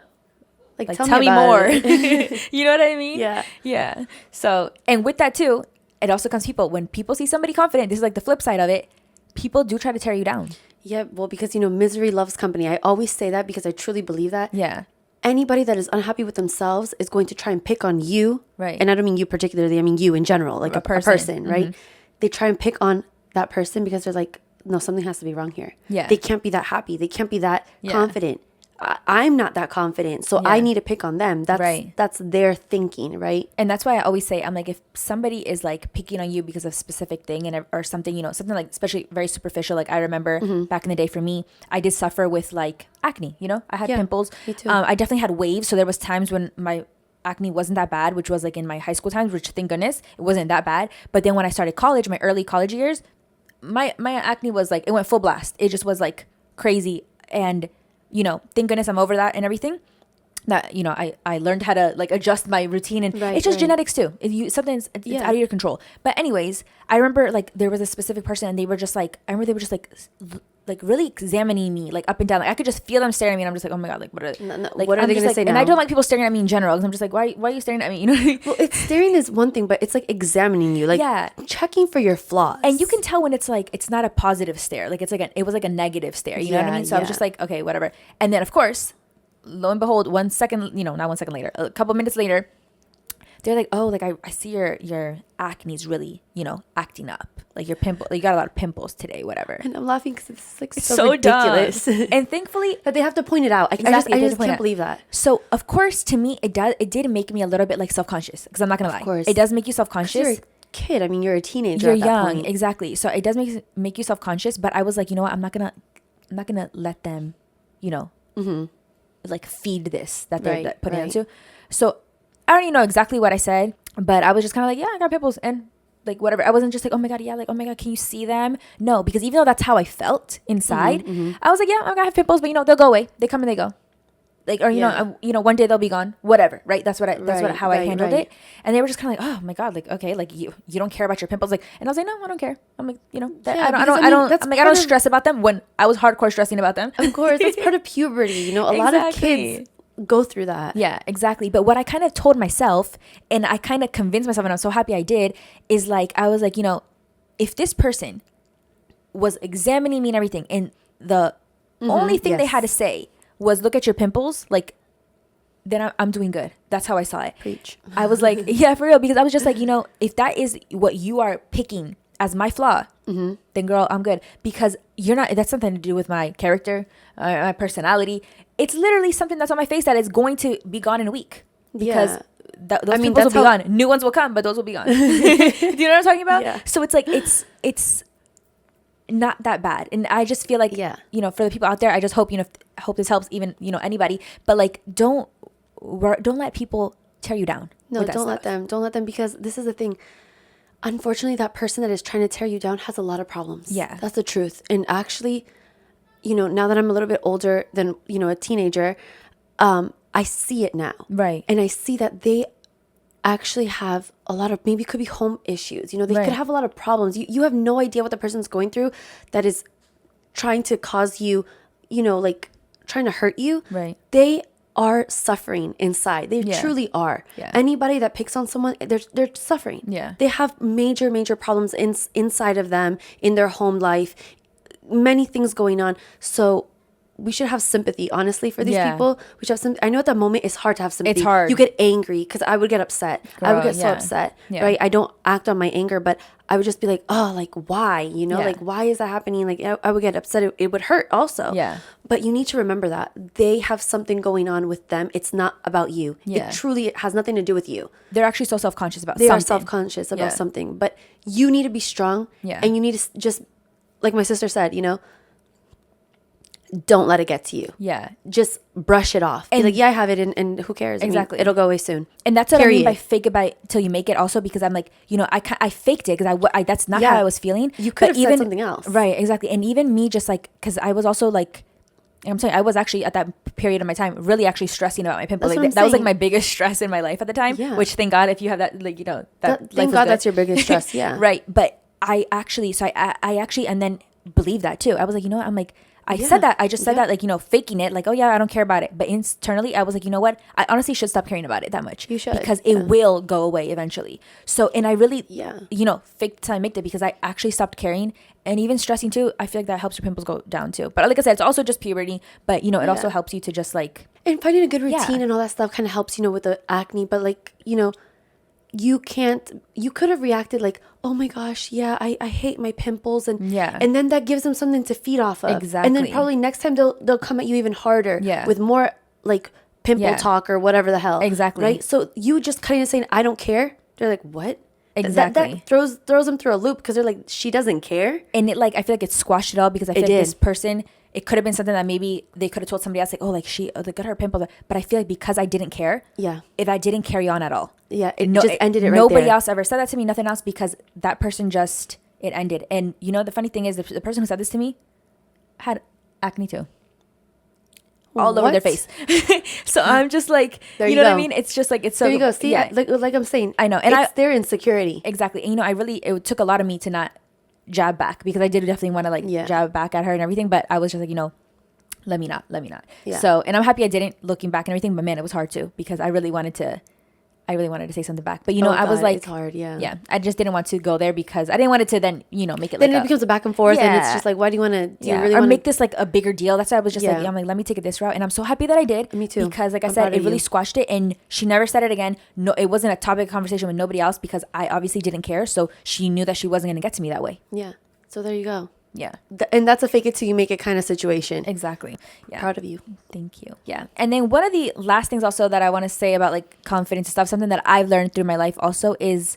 A: Like tell me more. You know what I mean?
B: Yeah.
A: Yeah. So, and with that too, it also comes when people see somebody confident, this is like the flip side of it, people do try to tear you down.
B: Yeah. Well, because, misery loves company. I always say that because I truly believe that.
A: Yeah.
B: Anybody that is unhappy with themselves is going to try and pick on you.
A: Right.
B: And I don't mean you particularly, I mean you in general, like a person, right? They try and pick on that person because they're like, no, something has to be wrong here.
A: Yeah.
B: They can't be that happy. They can't be that confident. I'm not that confident, so I need to pick on them. That's their thinking, right?
A: And that's why I always say, I'm like, if somebody is like picking on you because of a specific thing or something, something like especially very superficial. Like I remember back in the day for me, I did suffer with like acne. I had pimples.
B: Me too.
A: I definitely had waves. So there was times when my acne wasn't that bad, which was like in my high school times, which thank goodness it wasn't that bad. But then when I started college, my early college years, my acne was like, it went full blast. It just was like crazy. And thank goodness I'm over that and everything. That I learned how to like adjust my routine, and it's just genetics too. If something's it's out of your control. But anyways, I remember like there was a specific person, and they were just like, I remember they were just like really examining me like up and down. Like I could just feel them staring at me, and I'm just like, oh my god, like what are
B: what are they gonna say now?
A: And I don't like people staring at me in general because I'm just like, why are you staring at me?
B: Well, it's staring is one thing, but it's like examining you, like checking for your flaws.
A: And you can tell when it's like it's not a positive stare, like it was like a negative stare. You know what I mean? So I was just like, okay, whatever. And then of course, lo and behold, 1 second, not 1 second later, a couple minutes later, they're like, oh, like I see your acne's really, acting up. Like your pimple, you got a lot of pimples today, whatever.
B: And I'm laughing because it's like so ridiculous.
A: And thankfully,
B: that they have to point it out. I just can't believe that.
A: So of course, to me, it did make me a little bit like self-conscious because I'm not gonna lie. Of course, it does make you self-conscious.
B: You're a kid. I mean, you're a teenager.
A: You're young, exactly. So it does make you self-conscious. But I was like, you know what? I'm not gonna let them, like feed this that they're putting into. So I don't even know exactly what I said, but I was just kind of like, yeah, I got pimples and like whatever. I wasn't just like, oh my god, yeah, like oh my god, can you see them? No, because even though that's how I felt inside, I was like, yeah, I'm gonna have pimples, but they'll go away. They come and they go. Like, or one day they'll be gone. Whatever, right? That's how I handled it. And they were just kind of like, oh my god, like okay, like you don't care about your pimples, like. And I was like, no, I don't care. I'm like, I don't stress about them when I was hardcore stressing about them.
B: Of course, that's part of puberty. A lot of kids go through that.
A: Yeah, exactly. But what I kind of told myself, and I kind of convinced myself, and I'm so happy I did, is like I was like, if this person was examining me and everything, and the only thing they had to say was look at your pimples, like then I'm doing good. That's how I saw it.
B: Preach.
A: I was like, yeah, for real, because I was just like, if that is what you are picking as my flaw, then girl, I'm good, because you're not. That's something to do with my character, my personality. It's literally something that's on my face that is going to be gone in a week because those pimples will be gone. New ones will come, but those will be gone. Do you know what I'm talking about?
B: Yeah.
A: So it's like it's not that bad, and I just feel like for the people out there, I just hope hope this helps even anybody. But like don't let people tear you down.
B: No, don't let them, because this is the thing. Unfortunately, that person that is trying to tear you down has a lot of problems.
A: Yeah,
B: that's the truth. And actually, now that I'm a little bit older than, a teenager, I see it now.
A: Right.
B: And I see that they actually have a lot of, maybe it could be home issues. They could have a lot of problems. You have no idea what the person's going through that is trying to cause you, like trying to hurt you.
A: Right.
B: They are suffering inside. They truly are.
A: Yeah.
B: Anybody that picks on someone, they're suffering.
A: Yeah.
B: They have major problems inside of them, in their home life, many things going on. So we should have sympathy, honestly, for these people. We should have some. I know at that moment it's hard to have sympathy.
A: It's hard.
B: You get angry, because I would get upset.
A: Girl,
B: I would get so upset, right? I don't act on my anger, but I would just be like, oh, like, why? Like, why is that happening? Like, I would get upset. It would hurt also.
A: Yeah.
B: But you need to remember that they have something going on with them. It's not about you.
A: Yeah.
B: It truly has nothing to do with you.
A: They're actually so self-conscious about
B: They
A: something.
B: are self-conscious about something. But you need to be strong.
A: Yeah.
B: And you need to just, like my sister said, don't let it get to you.
A: Yeah.
B: Just brush it off. And be like, yeah, I have it, and who cares?
A: Exactly.
B: I mean, it'll go away soon.
A: And that's what I mean by fake it till you make it, also, because I'm like, I faked it because I that's not how I was feeling.
B: You could have said something else.
A: Right, exactly. And even me, just like, because I was also like, I'm telling you, I was actually at that period of my time really actually stressing about my pimples. Like, that was like my biggest stress in my life at the time, which thank God if you have that, like,
B: thank God that's your biggest stress. Yeah.
A: Right. But I actually, and then believed that too. I was like, I'm like, I said that. I just said that, like, faking it. Like, oh, yeah, I don't care about it. But internally, I was like, you know what? I honestly should stop caring about it that much.
B: You should.
A: Because it will go away eventually. So, and I really, faked till I made it, because I actually stopped caring. And even stressing too, I feel like that helps your pimples go down too. But like I said, it's also just puberty. But, it also helps you to just like.
B: And finding a good routine and all that stuff kind of helps, with the acne. But like, you could have reacted like, oh my gosh, yeah, I hate my pimples, and then that gives them something to feed off of.
A: Exactly.
B: And then probably next time they'll come at you even harder with more like pimple talk or whatever the hell.
A: Exactly.
B: Right? So you just cutting and saying, I don't care. They're like, what?
A: Exactly.
B: That throws them through a loop, because they're like, she doesn't care.
A: And it, like, I feel like it squashed it all, because I feel like this person, it could have been something that maybe they could have told somebody else, like, oh, like, look at her pimple. But I feel like because I didn't care, if I didn't carry on at all.
B: Yeah, it just ended it right
A: Nobody
B: there.
A: else ever said that to me, nothing else, because that person just, it ended. And, the funny thing is, the person who said this to me had acne too. All over their face. So I'm just like, you know what I mean? It's just like, it's so.
B: There you go. See, like I'm saying.
A: I know. And
B: it's their insecurity.
A: Exactly. And, it took a lot of me to not jab back, because I did definitely want to like jab back at her and everything. But I was just like, let me not.
B: Yeah.
A: So, and I'm happy I didn't, looking back and everything. But man, it was hard too, because I really wanted to say something back. But I was like,
B: it's hard, yeah.
A: I just didn't want to go there, because I didn't want it to then, make it
B: then
A: like
B: it becomes a back and forth, and it's just like, why do you want to? Do you really
A: or
B: want
A: make this like a bigger deal? That's why I was just like, I'm like, let me take it this route, and I'm so happy that I did.
B: Me too.
A: Because like I said, it really squashed it, and she never said it again. No, it wasn't a topic of conversation with nobody else, because I obviously didn't care. So she knew that she wasn't going to get to me that way.
B: Yeah. So there you go.
A: Yeah.
B: And that's a fake it till you make it kind of situation.
A: Exactly. Yeah.
B: Proud of you.
A: Thank you. Yeah. And then one of the last things also that I want to say about like confidence and stuff, something that I've learned through my life also is,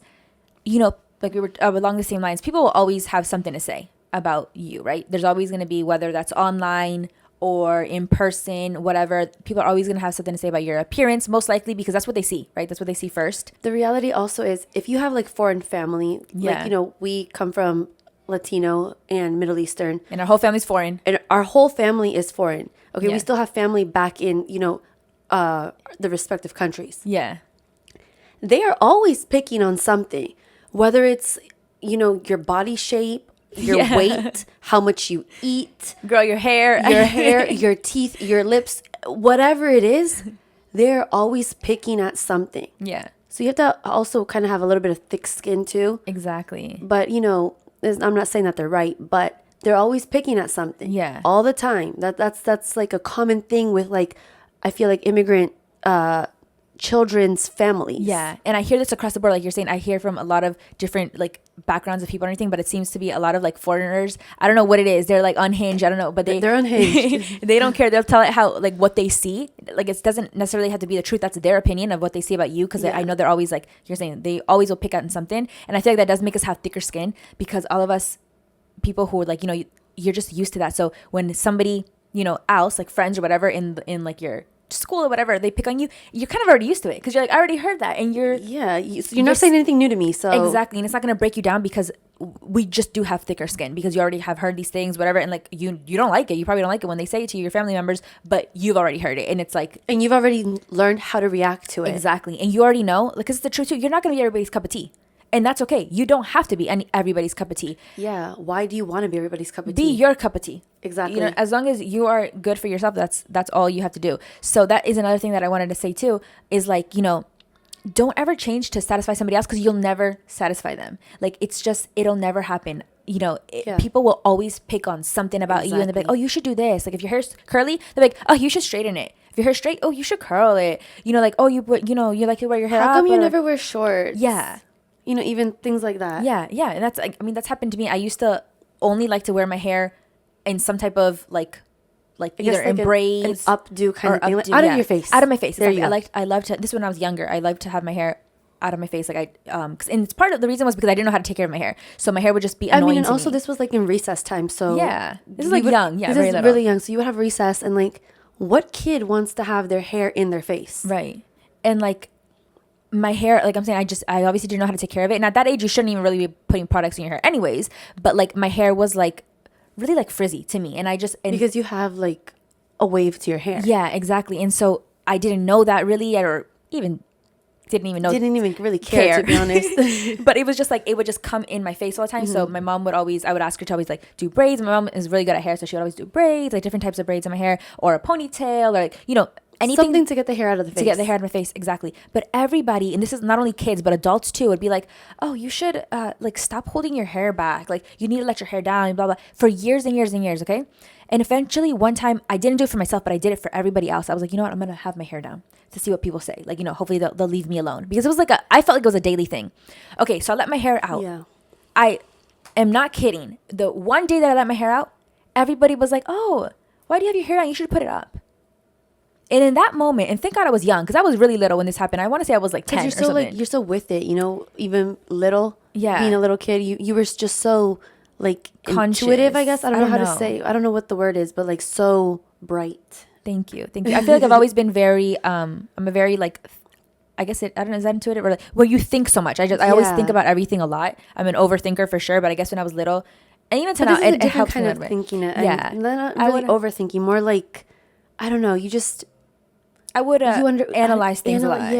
A: like we were along the same lines, people will always have something to say about you, right? There's always going to be, whether that's online or in person, whatever, people are always going to have something to say about your appearance, most likely, because that's what they see, right? That's what they see first.
B: The reality also is, if you have like foreign family, like, we come from Latino and Middle Eastern,
A: and our whole family's foreign,
B: and our whole family is foreign. Okay, we still have family back in the respective countries.
A: Yeah,
B: they are always picking on something, whether it's your body shape, your weight, how much you eat,
A: girl, your hair,
B: your teeth, your lips, whatever it is. They're always picking at something.
A: Yeah.
B: So you have to also kind of have a little bit of thick skin too.
A: Exactly.
B: But I'm not saying that they're right, but they're always picking at something.
A: Yeah.
B: All the time. That's like a common thing with, like, I feel like immigrant children's families.
A: Yeah. And I hear this across the board, like you're saying. I hear from a lot of different like backgrounds of people and everything, but it seems to be a lot of like foreigners. I don't know what it is. They're like unhinged. I don't know, but they're
B: unhinged.
A: They don't care. They'll tell it how, like, what they see. Like, it doesn't necessarily have to be the truth. That's their opinion of what they see about you. Because I know they're always, like you're saying, they always will pick out on something. And I feel like that does make us have thicker skin, because all of us people who are like, you're just used to that. So when somebody, else, like friends or whatever in like your school or whatever, they pick on you, you're kind of already used to it, because you're like, I already heard that, and you're
B: not saying anything new to me. So
A: exactly. And it's not going to break you down, because we just do have thicker skin, because you already have heard these things, whatever, and like you don't like it. You probably don't like it when they say it to your family members, but you've already heard it, and it's like,
B: and you've already learned how to react to it.
A: Exactly. And you already know, because it's the truth too. You're not going to be everybody's cup of tea. And that's okay. You don't have to be everybody's cup of tea.
B: Yeah. Why do you want to be everybody's cup of
A: tea? Be your cup of tea.
B: Exactly.
A: You know, as long as you are good for yourself, that's all you have to do. So that is another thing that I wanted to say too, is like, you know, don't ever change to satisfy somebody else, because you'll never satisfy them. Like, it's just, it'll never happen. You know, people will always pick on something about you, and they'll be like, oh, you should do this. Like, if your hair's curly, they're like, oh, you should straighten it. If your hair's straight, oh, you should curl it. You know, like, oh, you like to wear your hair up.
B: How come you never wear shorts?
A: Yeah.
B: You know, even things like that.
A: Yeah. And that's, like, I mean, that's happened to me. I used to only like to wear my hair in some type of like either in braids,
B: an updo kind of thing, like out of your face.
A: Out of my face.
B: There
A: exactly.
B: you go.
A: I loved to, this when I was younger, I loved to have my hair out of my face, like and it's part of the reason was because I didn't know how to take care of my hair, so my hair would just be annoying. I mean, and
B: also
A: me.
B: This was like in recess time, so
A: this is like young,
B: this is little. Really young. So you would have recess, and like, what kid wants to have their hair in their face,
A: right? And like, my hair, like I'm saying, I obviously didn't know how to take care of it, and at that age, you shouldn't even really be putting products in your hair, anyways. But like, my hair was like really like frizzy to me, and because
B: you have like a wave to your hair.
A: Yeah, exactly. And so I didn't know that really, or even didn't even
B: really care to be honest.
A: But it was just like, it would just come in my face all the time. So my mom I would ask her to always like do braids. My mom is really good at hair, so she would always do braids, like different types of braids in my hair, or a ponytail, or like, you know, anything,
B: something to get the hair out of the face.
A: To get the hair out of my face, exactly. But everybody, and this is not only kids but adults too, would be like, oh, you should like stop holding your hair back, like you need to let your hair down, and blah blah, for years and years and years. Okay. And eventually one time, I didn't do it for myself, but I did it for everybody else. I was like, you know what, I'm gonna have my hair down to see what people say. Like, you know, hopefully they'll leave me alone, because it was like I felt like it was a daily thing. Okay, so I let my hair out.
B: Yeah.
A: I am not kidding. The one day that I let my hair out, everybody was like, oh, why do you have your hair down? You should put it up. And in that moment, and thank God I was young, because I was really little when this happened. I want to say I was like 10 or something.
B: Like, you're so with it, you know, even little.
A: Yeah.
B: Being a little kid, you were just so like
A: conscious.
B: Intuitive, I guess. I don't know how to say. I don't know what the word is, but like so bright.
A: Thank you. I feel like I've always been very, I'm a very like, I guess I don't know, is that intuitive? Or like, where you think so much. I always think about everything a lot. I'm an overthinker for sure, but I guess when I was little, and even to now, it helps me.
B: Thinking it. Yeah. And not really overthinking, more like, I don't know, you just...
A: I would analyze things a lot.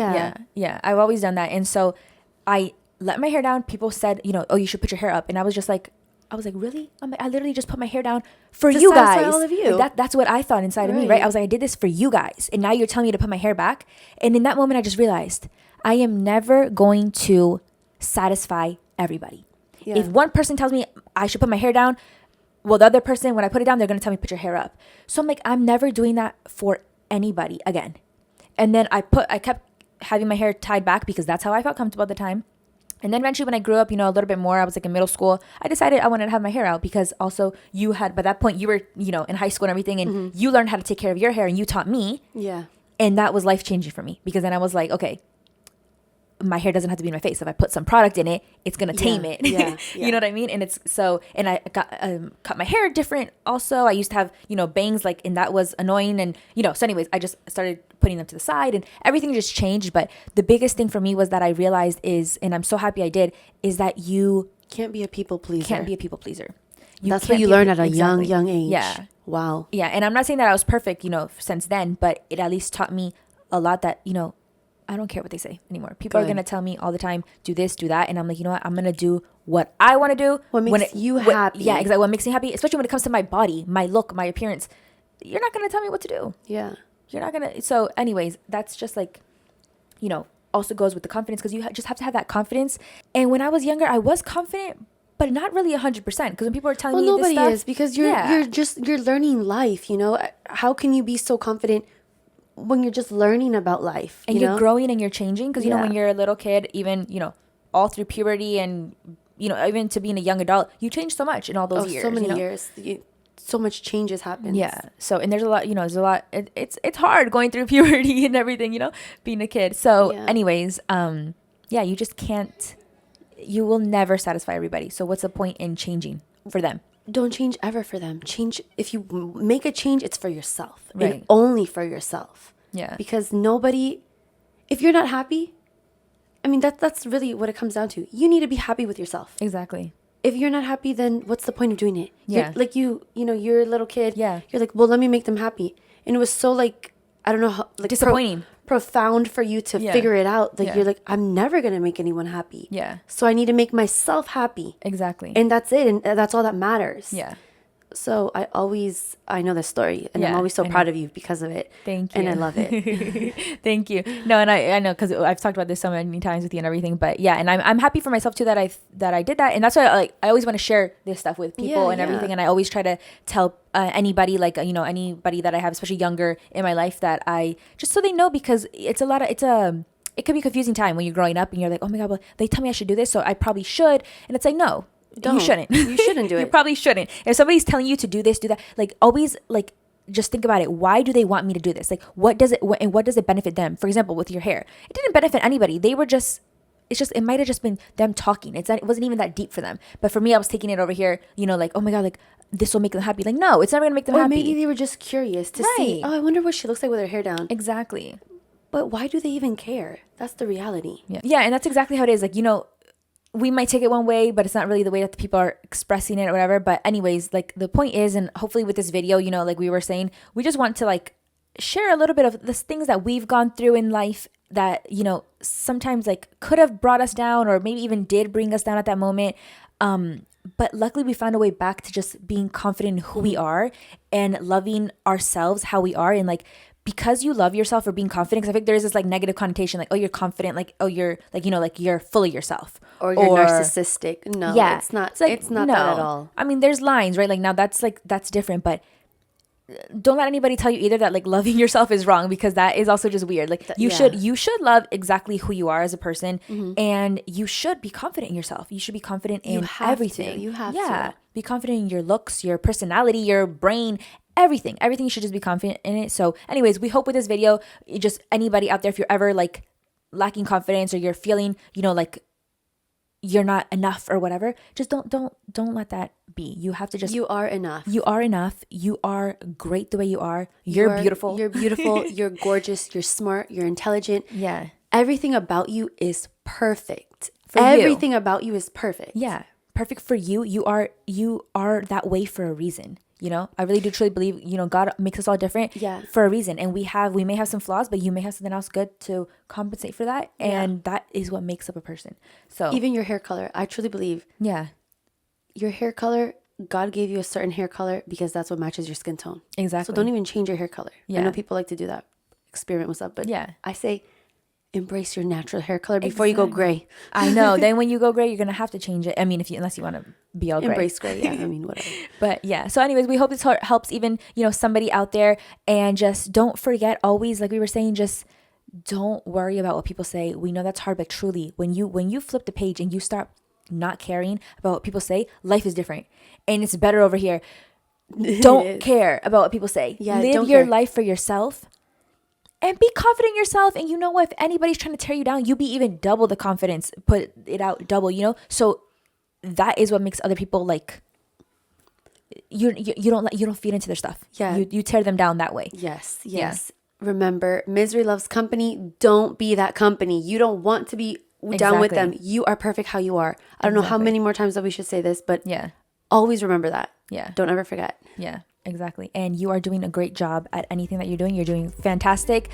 A: Yeah. I've always done that. And so I let my hair down. People said, you know, oh, you should put your hair up. And I was like, really? I literally just put my hair down for you guys.
B: All of you.
A: That's what I thought inside of me, right? I was like, I did this for you guys. And now you're telling me to put my hair back. And in that moment, I just realized I am never going to satisfy everybody. Yeah. If one person tells me I should put my hair down, well, the other person, when I put it down, they're going to tell me, put your hair up. So I'm like, I'm never doing that for anybody again. And then I kept having my hair tied back because that's how I felt comfortable at the time. And then eventually when I grew up, you know, a little bit more, I was like in middle school, I decided I wanted to have my hair out, because also you had, by that point you were, you know, in high school and everything, and you learned how to take care of your hair, and you taught me. Yeah. And that was life changing for me, because then I was like, okay, my hair doesn't have to be in my face. If I put some product in it, it's going to tame it. Yeah. You know what I mean? And it's so, and I got, cut my hair different also. I used to have, you know, bangs, like, and that was annoying. And, you know, so anyways, I just started putting them to the side, and everything just changed. But the biggest thing for me was that I realized is, and I'm so happy I did, is that you
B: can't be a people pleaser.
A: That's
B: what you learn at a young age.
A: Yeah.
B: Wow.
A: Yeah. And I'm not saying that I was perfect, you know, since then, but it at least taught me a lot that, you know, I don't care what they say anymore. People are going to tell me all the time, do this, do that. And I'm like, you know what? I'm going to do what I want to do.
B: What makes you happy.
A: Yeah, exactly. What makes me happy, especially when it comes to my body, my look, my appearance. You're not going to tell me what to do.
B: Yeah.
A: You're not going to. So anyways, that's just like, you know, also goes with the confidence, because you just have to have that confidence. And when I was younger, I was confident, but not really 100%. Because when people are telling me this stuff.
B: Well, nobody is, because you're learning life, you know. How can you be so confident when you're just learning about life,
A: and you're growing and you're changing? Because, you know, when you're a little kid, even, you know, all through puberty and, you know, even to being a young adult, you change so much in all those years.
B: So many years. So much changes happen.
A: Yeah. So, and there's a lot, you know, it's hard going through puberty and everything, you know, being a kid. So anyways, you just can't, you will never satisfy everybody. So what's the point in changing for them?
B: Don't change ever for them. Change. If you make a change, it's for yourself.
A: Right.
B: And only for yourself.
A: Yeah.
B: Because nobody, if you're not happy, I mean, that's really what it comes down to. You need to be happy with yourself.
A: Exactly.
B: If you're not happy, then what's the point of doing it?
A: Yeah.
B: Like you know, you're a little kid.
A: Yeah.
B: You're like, well, let me make them happy. And it was so like, I don't know how, like
A: disappointing.
B: profound for you to figure it out. Like you're like, I'm never going to make anyone happy.
A: Yeah.
B: So I need to make myself happy.
A: Exactly.
B: And that's it. And that's all that matters.
A: Yeah.
B: So I know this story, and I'm always so proud of you because of it.
A: Thank you.
B: And I love it.
A: Thank you. No, and I know, because I've talked about this so many times with you and everything, but yeah, and I'm happy for myself too that I did that. And that's why I always want to share this stuff with people and everything. And I always try to tell anybody, like, anybody that I have, especially younger in my life, that I just, so they know, because it could be a confusing time when you're growing up and you're like, oh my God, well, they tell me I should do this, so I probably should. And it's like, no.
B: Don't.
A: You shouldn't.
B: You shouldn't do it.
A: You probably shouldn't. If somebody's telling you to do this, do that, like, always, like, just think about it. Why do they want me to do this? Like, what does it benefit them? For example, with your hair, it didn't benefit anybody. They were just, it might have just been them talking. It wasn't even that deep for them. But for me, I was taking it over here, like, oh my God, like, this will make them happy. Like, no, it's never going to make them happy.
B: Or maybe they were just curious to see, oh, I wonder what she looks like with her hair down.
A: Exactly.
B: But why do they even care? That's the reality.
A: Yeah, and that's exactly how it is. Like, we might take it one way, but it's not really the way that the people are expressing it or whatever. But anyways, like, the point is, and hopefully with this video, like we were saying, we just want to, like, share a little bit of the things that we've gone through in life that, sometimes, like, could have brought us down, or maybe even did bring us down at that moment. But luckily we found a way back to just being confident in who we are and loving ourselves how we are. And, like, because you love yourself or being confident, because I think there is this, like, negative connotation, like, oh, you're confident, like, oh, you're, like, like, you're full of yourself,
B: or you're narcissistic. No, it's not. It's, like, it's not that at all.
A: I mean, there's lines, right? Like, now that's different, but don't let anybody tell you either that, like, loving yourself is wrong, because that is also just weird. Like, you should love exactly who you are as a person, and you should be confident in yourself. You should be confident in everything.
B: You have to.
A: Be confident in your looks, your personality, your brain, everything you should just be confident in it. So anyways, we hope with this video, just anybody out there, if you're ever, like, lacking confidence, or you're feeling, like, you're not enough or whatever, just don't let that be. You have to just,
B: you are enough.
A: You are enough. You are great the way you are. You're beautiful.
B: You're beautiful. You're gorgeous. You're smart. You're intelligent.
A: Yeah.
B: Everything about you is perfect. Everything about you is perfect.
A: Yeah. Perfect for you. You are that way for a reason. I really do truly believe, God makes us all different for a reason. And we may have some flaws, but you may have something else good to compensate for that. And that is what makes up a person. So
B: even your hair color, I truly believe. Yeah. Your hair color, God gave you a certain hair color because that's what matches your skin tone.
A: Exactly.
B: So don't even change your hair color. Yeah. I know people like to do that, experiment with stuff, but I say embrace your natural hair color before you go gray.
A: I know. Then when you go gray, you're going to have to change it. I mean, unless you want to be all gray.
B: Embrace gray. Yeah. I mean, whatever.
A: But yeah. So anyways, we hope this helps even, somebody out there. And just don't forget always, like we were saying, just don't worry about what people say. We know that's hard, but truly, when you flip the page and you start not caring about what people say, life is different. And it's better over here. Don't care about what people say. Yeah, live your life for yourself. And be confident in yourself. And you know what? If anybody's trying to tear you down, you be even double the confidence. Put it out double, So that is what makes other people, like, you don't feed into their stuff. Yeah. You tear them down that way.
B: Yes. Yeah. Remember, misery loves company. Don't be that company. You don't want to be down with them. You are perfect how you are. I don't know how many more times that we should say this, but always remember that. Yeah. Don't ever forget.
A: Yeah. Exactly. And you are doing a great job at anything that you're doing. You're doing fantastic.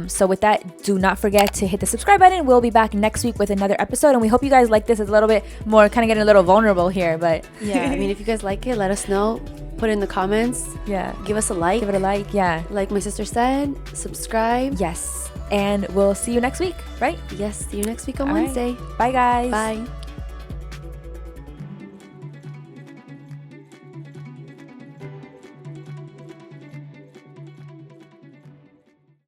A: So with that, do not forget to hit the subscribe button. We'll be back next week with another episode. And we hope you guys like this. It's a little bit more, kind of getting a little vulnerable here, but
B: yeah, I mean, if you guys like it, let us know. Put it in the comments. Yeah. Give us a like.
A: Give it a like. Yeah.
B: Like my sister said, subscribe.
A: Yes. And we'll see you next week, right?
B: Yes. See you next week on Wednesday.
A: Right. Bye, guys.
B: Bye.